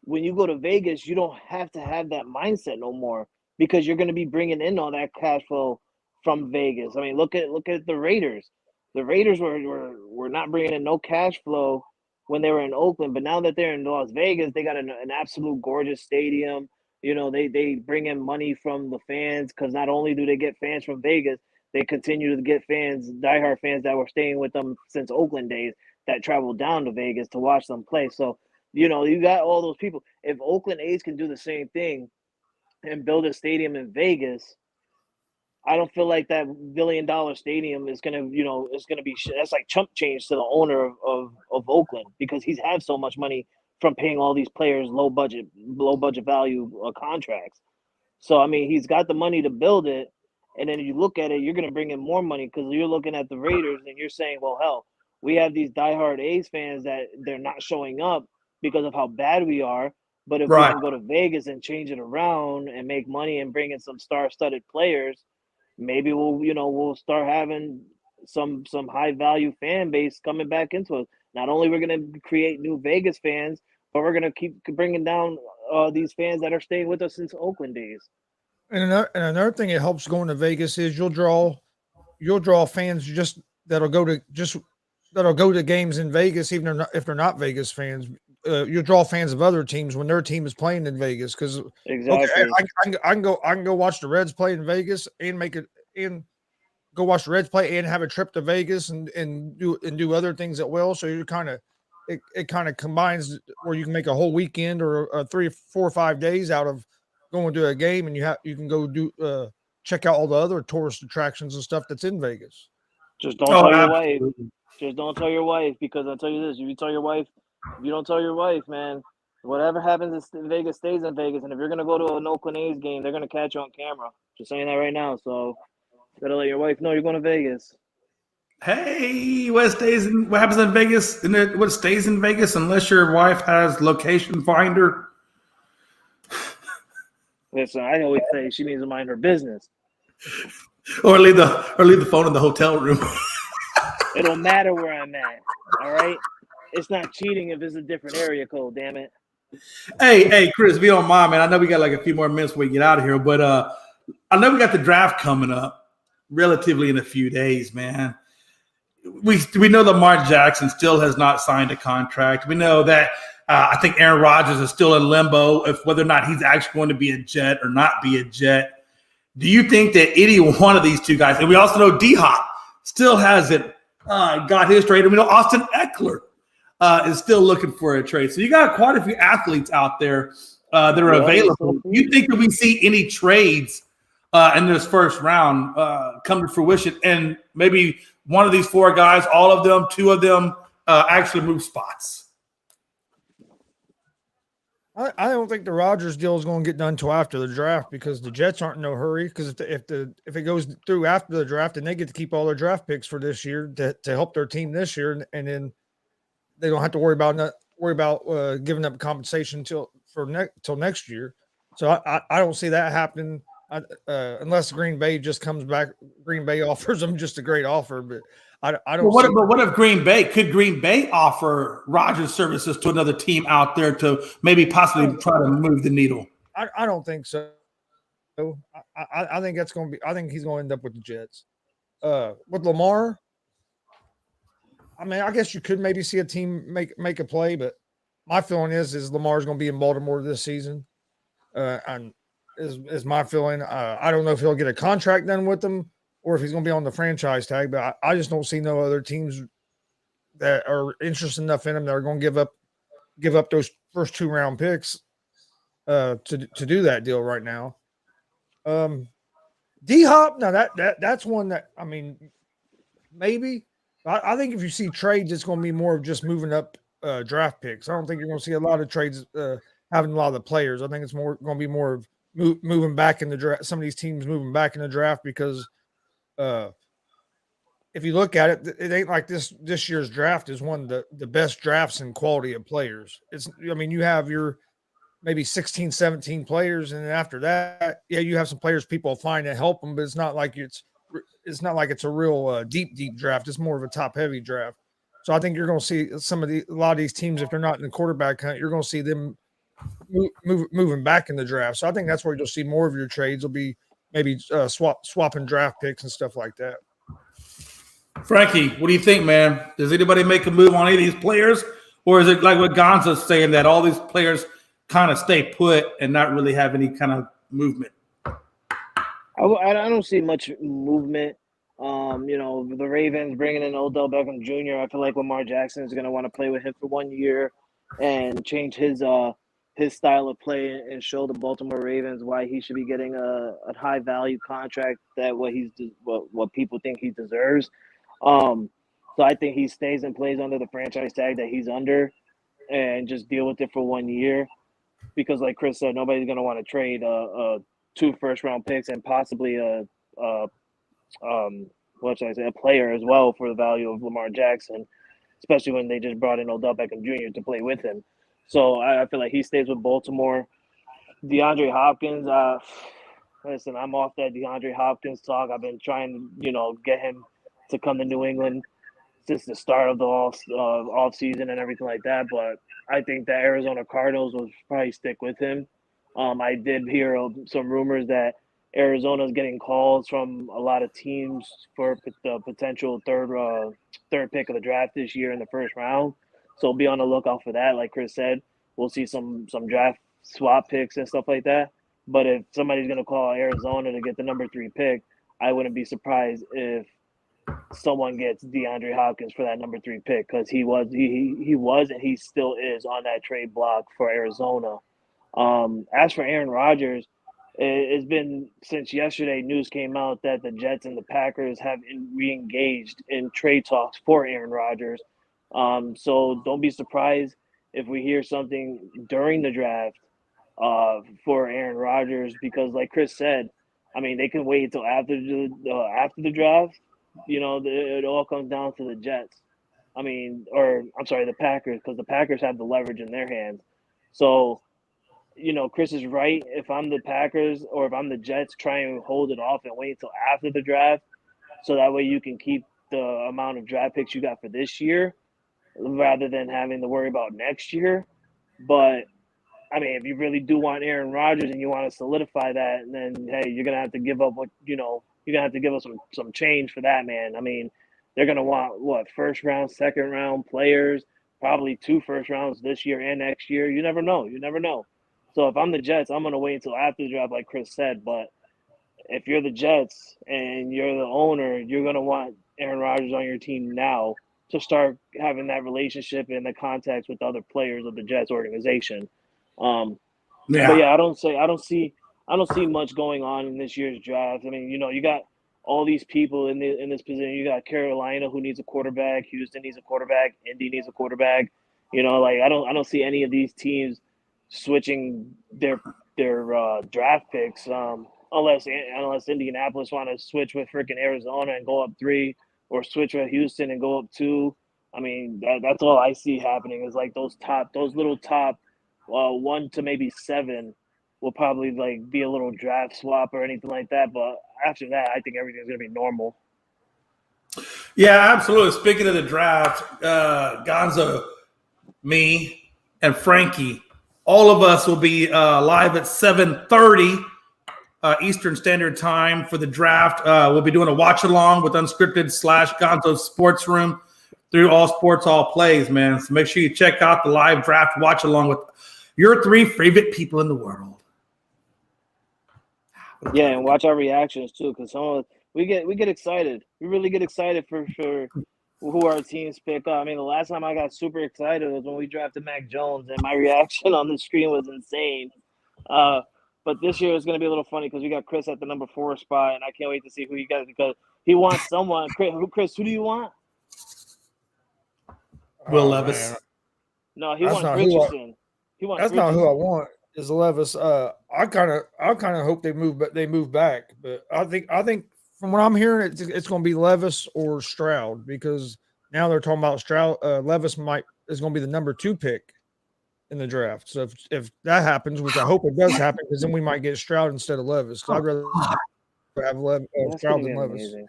S3: when you go to Vegas, you don't have to have that mindset no more, because you're going to be bringing in all that cash flow from Vegas. Look at the Raiders. The Raiders were not bringing in no cash flow when they were in Oakland, but now that they're in Las Vegas, they got an absolute gorgeous stadium. They bring in money from the fans, because not only do they get fans from Vegas, they continue to get diehard fans that were staying with them since Oakland days, that traveled down to Vegas to watch them play. So You know, you got all those people. If Oakland A's can do the same thing and build a stadium in Vegas, I don't feel like that $1 billion stadium is gonna, it's gonna be that's like chump change to the owner of Oakland because he's had so much money from paying all these players low budget value contracts. So I mean, he's got the money to build it, and then you look at it, you're gonna bring in more money because you're looking at the Raiders and you're saying, well, hell, we have these diehard A's fans that they're not showing up because of how bad we are. But if we
S2: Right.
S3: can go to Vegas and change it around and make money and bring in some star-studded players, maybe we'll start having some high value fan base coming back into it. Not only we're going to create new Vegas fans, but we're going to keep bringing down these fans that are staying with us since Oakland days.
S1: And another thing it helps going to Vegas is you'll draw fans that'll go to games in Vegas, even if they're not Vegas fans. You'll draw fans of other teams when their team is playing in Vegas because
S3: Exactly.
S1: I can go watch the Reds play in Vegas and go watch the Reds play and have a trip to Vegas and do other things at will. So you're it kind of combines where you can make a whole weekend or 3, 4, or 5 days out of going to a game, and you can go check out all the other tourist attractions and stuff that's in Vegas.
S3: Just don't tell your wife. Just don't tell your wife because I'll tell you this: if you don't tell your wife, man, whatever happens in Vegas stays in Vegas. And if you're gonna go to an Oakland A's game, they're gonna catch you on camera. Just saying that right now. So you gotta let your wife know you're going to Vegas.
S2: Hey, what happens in Vegas? What stays in Vegas unless your wife has location finder?
S3: Listen, I always say she needs to mind her business.
S2: Or leave the phone in the hotel room.
S3: It don't matter where I'm at. All right, it's not cheating if it's a different area code. Damn it.
S2: Hey, Chris, if you don't mind, man. I know we got like a few more minutes before we get out of here, but I know we got the draft coming up relatively in a few days, man. We know Lamar Jackson still has not signed a contract. We know that I think Aaron Rodgers is still in limbo of whether or not he's actually going to be a Jet or not be a Jet. Do you think that any one of these two guys, and we also know D-Hop still hasn't got his trade, and we know Austin Eckler is still looking for a trade. So you got quite a few athletes out there that are available. Do you think that we see any trades in this first round come to fruition, and maybe one of these four guys, all of them, two of them actually move spots?
S1: I don't think the Rodgers deal is going to get done until after the draft because the Jets aren't in no hurry. Because if it goes through after the draft, then they get to keep all their draft picks for this year to help their team this year, and then they don't have to worry about giving up compensation till next year. So I don't see that happening unless Green Bay just comes back. Green Bay offers them just a great offer, but I don't.
S2: But what if Green Bay offer Rodgers services to another team out there to maybe possibly try to move the needle?
S1: I don't think so. I think that's going to be. I think he's going to end up with the Jets. With Lamar, I mean, I guess you could maybe see a team make a play, but my feeling is Lamar's going to be in Baltimore this season. And is my feeling. I don't know if he'll get a contract done with them or if he's going to be on the franchise tag, but I just don't see no other teams that are interested enough in him that are going to give up those first 2 round picks to do that deal right now. D-Hop, now that's one that, I mean, maybe. I think if you see trades, it's going to be more of just moving up draft picks. I don't think you're going to see a lot of trades having a lot of the players. I think it's going to be more of moving back in the draft. Some of these teams moving back in the draft because if you look at it, it ain't like this year's draft is one of the best drafts in quality of players. You have your maybe 16, 17 players, and then after that, yeah, you have some players people find to help them, but it's not like it's a real deep draft. It's more of a top heavy draft. So I think you're going to see a lot of these teams, if they're not in the quarterback hunt, you're going to see them moving back in the draft. So I think that's where you'll see more of your trades will be maybe swapping draft picks and stuff like that.
S2: Frankie, what do you think, man? Does anybody make a move on any of these players? Or is it like what Gonza's saying that all these players kind of stay put and not really have any kind of movement?
S3: I don't see much movement. The Ravens bringing in Odell Beckham Jr. I feel like Lamar Jackson is going to want to play with him for 1 year. and change his style of play and show the Baltimore Ravens why he should be getting a high value contract that what people think he deserves. So I think he stays and plays under the franchise tag that he's under and just deal with it for 1 year because, like Chris said, nobody's going to want to trade 2 first-round picks and possibly a what should I say, a player as well for the value of Lamar Jackson, especially when they just brought in Odell Beckham Jr. to play with him. So I feel like he stays with Baltimore. DeAndre Hopkins, listen, I'm off that DeAndre Hopkins talk. I've been trying to, get him to come to New England since the start of the off season and everything like that. But I think the Arizona Cardinals will probably stick with him. I did hear some rumors that Arizona is getting calls from a lot of teams for the potential third pick of the draft this year in the first round. So be on the lookout for that. Like Chris said, we'll see some draft swap picks and stuff like that. But if somebody's going to call Arizona to get the number 3 pick, I wouldn't be surprised if someone gets DeAndre Hopkins for that number 3 pick because he was and he still is on that trade block for Arizona. As for Aaron Rodgers, it's been since yesterday news came out that the Jets and the Packers have re-engaged in trade talks for Aaron Rodgers. So don't be surprised if we hear something during the draft for Aaron Rodgers because, like Chris said, I mean they can wait until after the draft. It all comes down to the Jets. The Packers because the Packers have the leverage in their hands. So Chris is right. If I'm the Packers or if I'm the Jets, try and hold it off and wait until after the draft so that way you can keep the amount of draft picks you got for this year rather than having to worry about next year. But, I mean, if you really do want Aaron Rodgers and you want to solidify that, then, hey, you're going to have to give up you're going to have to give us some change for that, man. I mean, they're going to want, first round, second round players, probably 2 first rounds this year and next year. You never know. So if I'm the Jets, I'm going to wait until after the draft, like Chris said. But if you're the Jets and you're the owner, you're going to want Aaron Rodgers on your team now to start having that relationship and the contacts with other players of the Jets organization. But yeah, I don't see much going on in this year's draft. I mean, you got all these people in this position. You got Carolina who needs a quarterback, Houston needs a quarterback, Indy needs a quarterback. I don't see any of these teams switching their draft picks unless Indianapolis want to switch with freaking Arizona and go up 3 or switch with Houston and go up 2. I mean that's all I see happening is like those little top 1 to maybe 7 will probably like be a little draft swap or anything like that, but after that I think everything's going to be normal.
S2: Yeah, absolutely. Speaking of the draft, Gonzo, me, and Frankie, all of us will be live at 7:30 Eastern Standard Time for the draft. We'll be doing a watch-along with Unscripted / Gonzo Sports Room through All Sports, All Plays, man. So make sure you check out the live draft watch-along with your 3 favorite people in the world.
S3: Yeah, and watch our reactions, too, because we get excited. We really get excited for who our teams pick up. I mean, the last time I got super excited was when we drafted Mac Jones, and my reaction on the screen was insane. But this year it's going to be a little funny because we got Chris at the number 4 spot, and I can't wait to see who you guys because he wants someone. Chris, who do you want?
S2: Will Levis.
S1: Man.
S3: No, he wants Richardson.
S1: That's not who I want. Is Levis? I kind of hope they move back, but I think from what I'm hearing, it's going to be Levis or Stroud because now they're talking about Stroud. Levis is going to be the number 2 pick in the draft. So if that happens, which I hope it does happen, because then we might get Stroud instead of Levis. So I'd rather have Stroud than Levis.
S3: Amazing.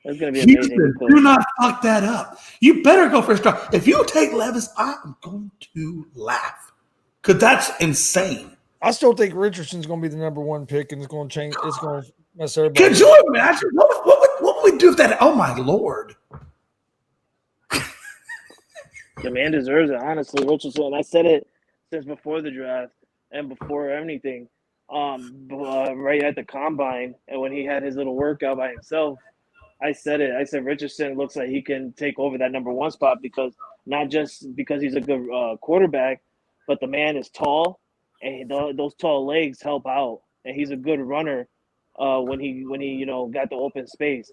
S3: That's going to be amazing.
S2: Houston, do not fuck that up. You better go for Stroud. If you take Levis, I'm going to laugh because that's insane.
S1: I still think Richardson's going to be the number 1 pick, and it's going to change. It's going to mess everybody.
S2: Could you imagine what would we do if that? Oh my Lord!
S3: The man deserves it, honestly, Richardson. I said it since before the draft and before anything. Right at the combine, and when he had his little workout by himself, I said it. I said Richardson looks like he can take over that number 1 spot because not just because he's a good quarterback, but the man is tall, and those tall legs help out, and he's a good runner. When he got the open space,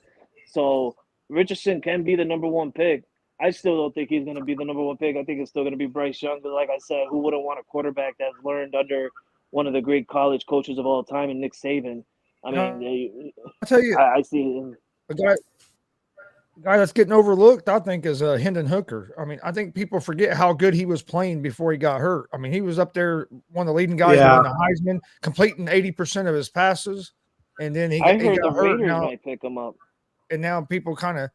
S3: so Richardson can be the number one pick. I still don't think he's going to be the number one pick. I think it's still going to be Bryce Young. But like I said, who wouldn't want a quarterback that's learned under one of the great college coaches of all time, and Nick Saban? I mean,
S1: I tell you,
S3: I see
S1: a guy that's getting overlooked, I think, is Hendon Hooker. I mean, I think people forget how good he was playing before he got hurt. I mean, he was up there, one of the leading guys in the Heisman, completing 80% of his passes, and then he got hurt.
S3: Raiders might pick him up,
S1: and now people kind of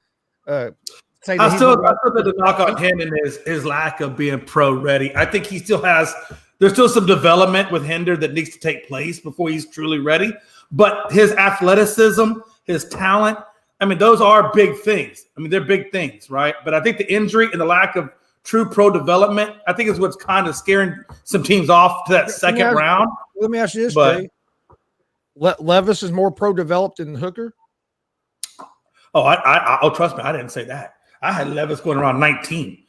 S1: say
S2: I still the knock on Hendon is his lack of being pro ready. I think he still has. There's still some development with Hendon that needs to take place before he's truly ready. But his athleticism, his talent, I mean, those are big things. I mean, they're big things, right? But I think the injury and the lack of true pro development, I think is what's kind of scaring some teams off to that second round.
S1: Let me ask you this, Jay. Levis is more pro developed than Hooker?
S2: Oh, trust me, I didn't say that. I had Levis going around 19.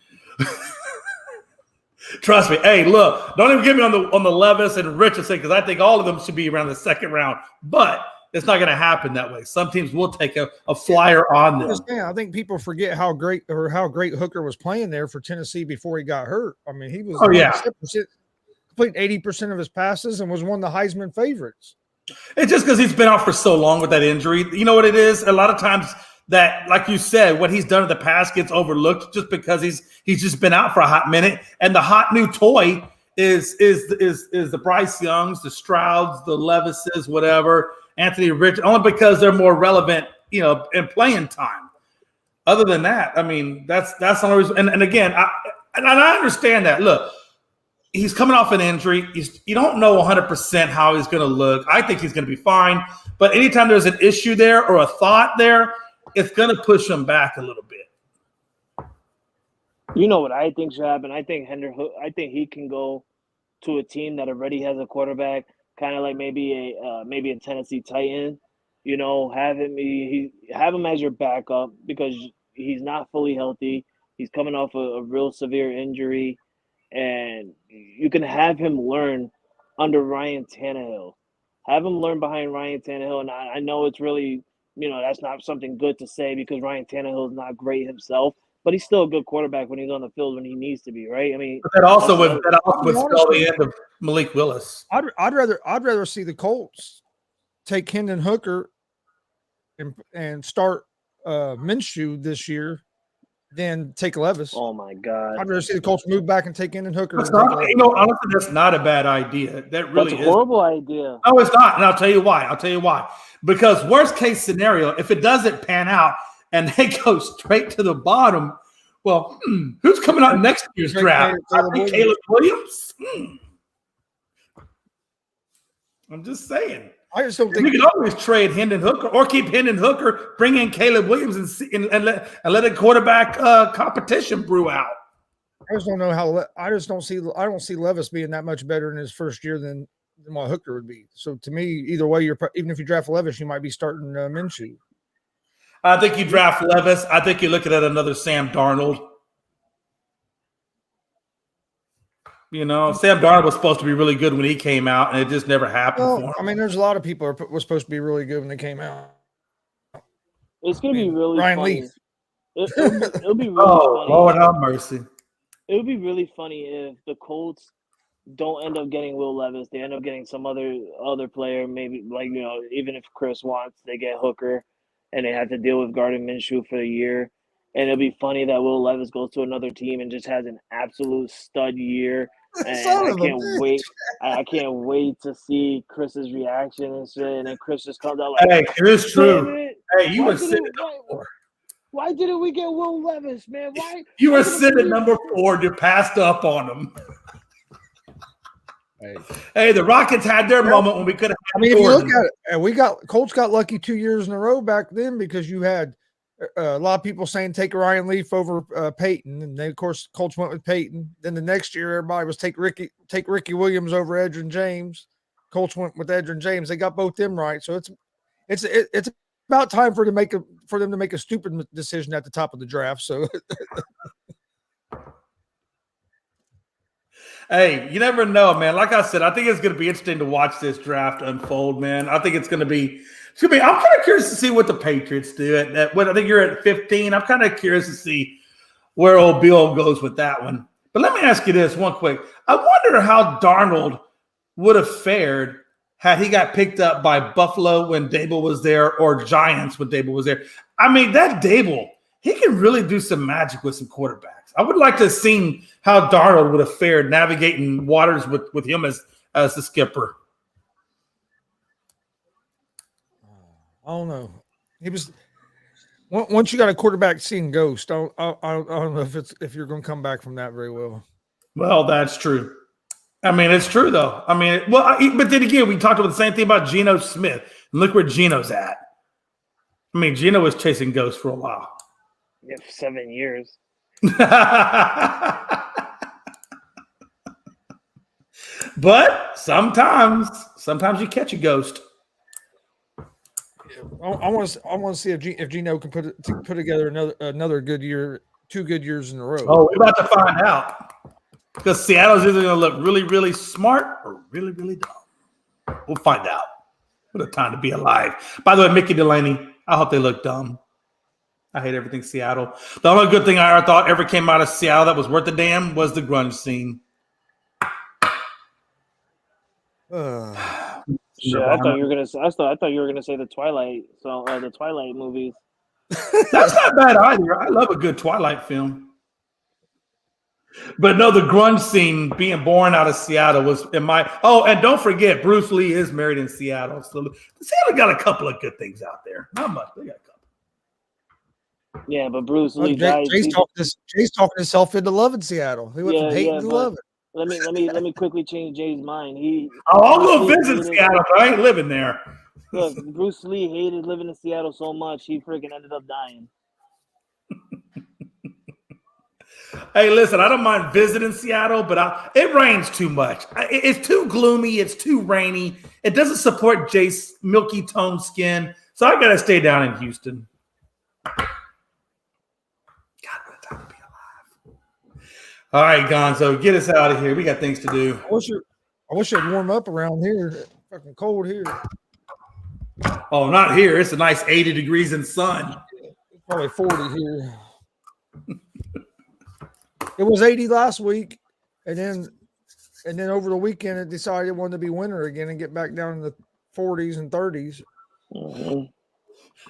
S2: Trust me. Hey, look, don't even get me on the Levis and Richardson, because I think all of them should be around the second round. But it's not going to happen that way. Some teams will take a flyer on them.
S1: I think people forget how great Hooker was playing there for Tennessee before he got hurt. I mean, he was completing 80% of his passes and was one of the Heisman favorites.
S2: It's just because he's been out for so long with that injury. You know what it is? A lot of times that, like you said, what he's done in the past gets overlooked just because he's just been out for a hot minute. And the hot new toy is the Bryce Youngs, the Strouds, the Levises, whatever, Anthony Rich, only because they're more relevant, in playing time. Other than that, I mean, that's the only reason. And again, I understand that. Look, he's coming off an injury. You don't know 100% how he's going to look. I think he's going to be fine. But anytime there's an issue there or a thought there, it's going to push him back a little bit.
S3: You know what I think should happen? I think he can go to a team that already has a quarterback, kind of like maybe a Tennessee Titan. Have him as your backup, because he's not fully healthy. He's coming off a real severe injury, and you can have him learn under Ryan Tannehill. Have him learn behind Ryan Tannehill, and I know it's really, that's not something good to say because Ryan Tannehill is not great himself, but he's still a good quarterback when he's on the field when he needs to be, right? I mean,
S2: but that also would spell the end of Malik Willis.
S1: I'd rather see the Colts take Hendon Hooker and start Minshew this year than take Levis.
S3: Oh my God!
S1: I'd rather see the Colts move back and take Hendon Hooker.
S2: Honestly, that's not a bad idea. That really
S3: is a horrible idea.
S2: No, it's not, and I'll tell you why. Because worst case scenario, if it doesn't pan out and they go straight to the bottom, well, who's coming out next year's draft? Caleb Williams. I'm just saying.
S1: I just don't think
S2: we can always trade Hendon Hooker or keep Hendon Hooker, bring in Caleb Williams, and let a quarterback competition brew out.
S1: I just don't know how. I don't see Levis being that much better in his first year than what Hooker would be. So to me, either way, even if you draft Levis, you might be starting Minshew.
S2: I think you draft Levis. I think you're looking at another Sam Darnold. Sam Darnold was supposed to be really good when he came out, and it just never happened for him.
S1: I mean, there's a lot of people who were supposed to be really good when they came out.
S3: It's going to be really
S1: Ryan
S3: funny.
S1: Leaf.
S3: It'll be really funny.
S2: Lord have mercy.
S3: It would be really funny if the Colts don't end up getting Will Levis. They end up getting some other player, maybe even if Chris wants, they get Hooker, and they have to deal with Gardner Minshew for a year. And it'll be funny that Will Levis goes to another team and just has an absolute stud year. And I can't wait to see Chris's reaction and shit. And then Chris just comes out like,
S2: "Hey, it is true. Hey, you were sitting at number 4.
S3: Why didn't we get Will Levis, man? Why
S2: you were sitting at number 4? You passed up on him." Hey, the Rockets had their moment when we could have.
S1: I mean, if you look at it, Colts got lucky 2 years in a row back then because you had a lot of people saying take Ryan Leaf over Peyton, and then of course Colts went with Peyton. Then the next year, everybody was take Ricky Williams over Edgerrin James. Colts went with Edgerrin James. They got both them right, so it's about time for them to make a stupid decision at the top of the draft. So
S2: Hey, you never know, man. Like I said, I think it's going to be interesting to watch this draft unfold, man. I think it's going to be. I'm kind of curious to see what the Patriots do. I think you're at 15. I'm kind of curious to see where old Bill goes with that one. But let me ask you this one quick. I wonder how Darnold would have fared had he got picked up by Buffalo when Dable was there or Giants when Dable was there. I mean, that Dable, he can really do some magic with some quarterbacks. I would like to have seen how Darnold would have fared navigating waters with him as the skipper.
S1: I don't know. He was once you got a quarterback seeing ghost. I don't know if you're going to come back from that very well.
S2: Well, that's true. I mean, it's true though. I mean, but then again, we talked about the same thing about Geno Smith. And look where Geno's at. I mean, Geno was chasing ghosts for a while.
S3: Yeah, for 7 years.
S2: But sometimes you catch a ghost.
S1: I want to see if Geno can put together another good year, 2 good years in a row.
S2: Oh, we're about to find out because Seattle's either going to look really, really smart or really, really dumb. We'll find out. What a time to be alive. By the way, Mickey Delaney, I hope they look dumb. I hate everything Seattle. The only good thing I thought ever came out of Seattle that was worth a damn was the grunge scene.
S3: Shit, I thought you were gonna say the Twilight. So the Twilight movies.
S2: That's not bad either. I love a good Twilight film. But no, the grunge scene being born out of Seattle was in my. Oh, and don't forget, Bruce Lee is married in Seattle. So Seattle got a couple of good things out there. Not much. They got a couple.
S3: Yeah, but Bruce Lee died.
S1: Jay's talking himself into loving Seattle. He went from hating to loving.
S3: Let me quickly change Jay's mind.
S2: I'll go visit Seattle, but I ain't living there.
S3: Look, Bruce Lee hated living in Seattle so much he freaking ended up dying.
S2: Hey, listen, I don't mind visiting Seattle, but it rains too much. It's too gloomy. It's too rainy. It doesn't support Jay's milky toned skin, so I gotta stay down in Houston. All right, Gonzo, get us out of here. We got things to do.
S1: I wish it'd warm up around here. It's fucking cold here.
S2: Oh, not here. It's a nice 80 degrees in sun.
S1: It's probably 40 here. It was 80 last week, and then over the weekend it decided it wanted to be winter again and get back down in the 40s and 30s.
S3: Mm-hmm.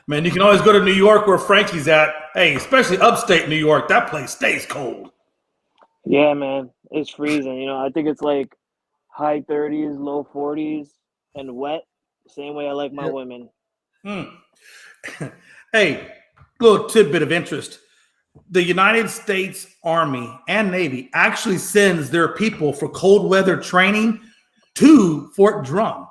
S2: Man, you can always go to New York where Frankie's at. Hey, especially upstate New York. That place stays cold.
S3: Yeah, man, it's freezing. I think it's like high 30s, low 40s, and wet. Same way I like my women.
S2: Hey, little tidbit of interest. The United States Army and Navy actually sends their people for cold weather training to Fort Drum.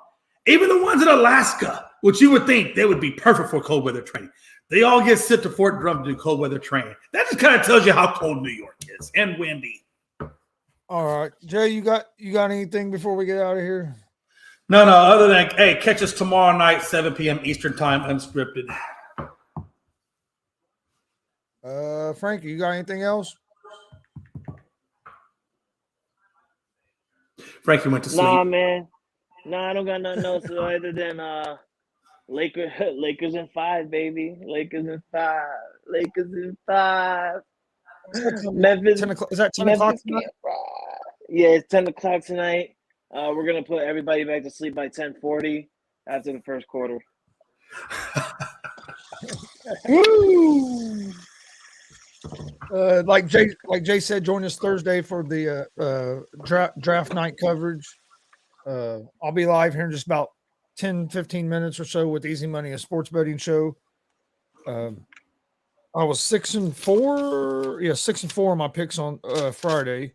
S2: Even the ones in Alaska, which you would think they would be perfect for cold weather training. They all get sent to Fort Drum to do cold weather training. That just kind of tells you how cold New York is and windy.
S1: All right, Jay, you got anything before we get out of here?
S2: No, other than, hey, catch us tomorrow night, 7 p.m. Eastern time, unscripted.
S1: Frankie, you got anything else?
S2: Frankie went to sleep.
S3: Nah, man. Nah, I don't got nothing else other than Lakers in 5, baby. Lakers in 5. Lakers in 5. Memphis.
S1: 10 o'clock. Is that 10 o'clock tonight?
S3: Yeah, it's 10 o'clock tonight. We're gonna put everybody back to sleep by 10:40 after the first quarter.
S1: Woo! Like Jay said, join us Thursday for the draft night coverage. I'll be live here in just about 10-15 minutes or so with Easy Money, a sports betting show. I was 6-4. Yeah, 6-4 on my picks on Friday.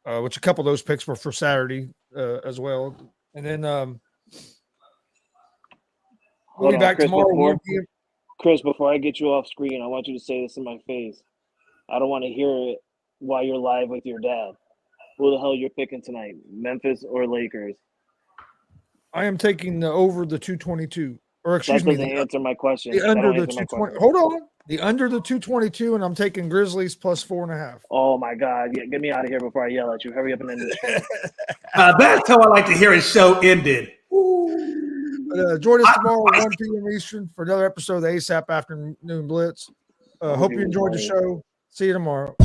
S1: Which a couple of those picks were for Saturday as well. And then we'll be back tomorrow.
S3: Chris, before I get you off screen, I want you to say this in my face. I don't want to hear it while you're live with your dad. Who the hell you're picking tonight, Memphis or Lakers?
S1: I am taking the over the 222. Or excuse me.
S3: That doesn't answer my question.
S1: Under the 220. Hold The under the 222, and I'm taking Grizzlies plus 4.5.
S3: Oh my God! Yeah, get me out of here before I yell at you. Hurry up and end this show.
S2: That's how I like to hear a show ended.
S1: Join us tomorrow at 1 p.m. Eastern for another episode of the ASAP Afternoon Blitz. Hope you enjoyed the show. See you tomorrow.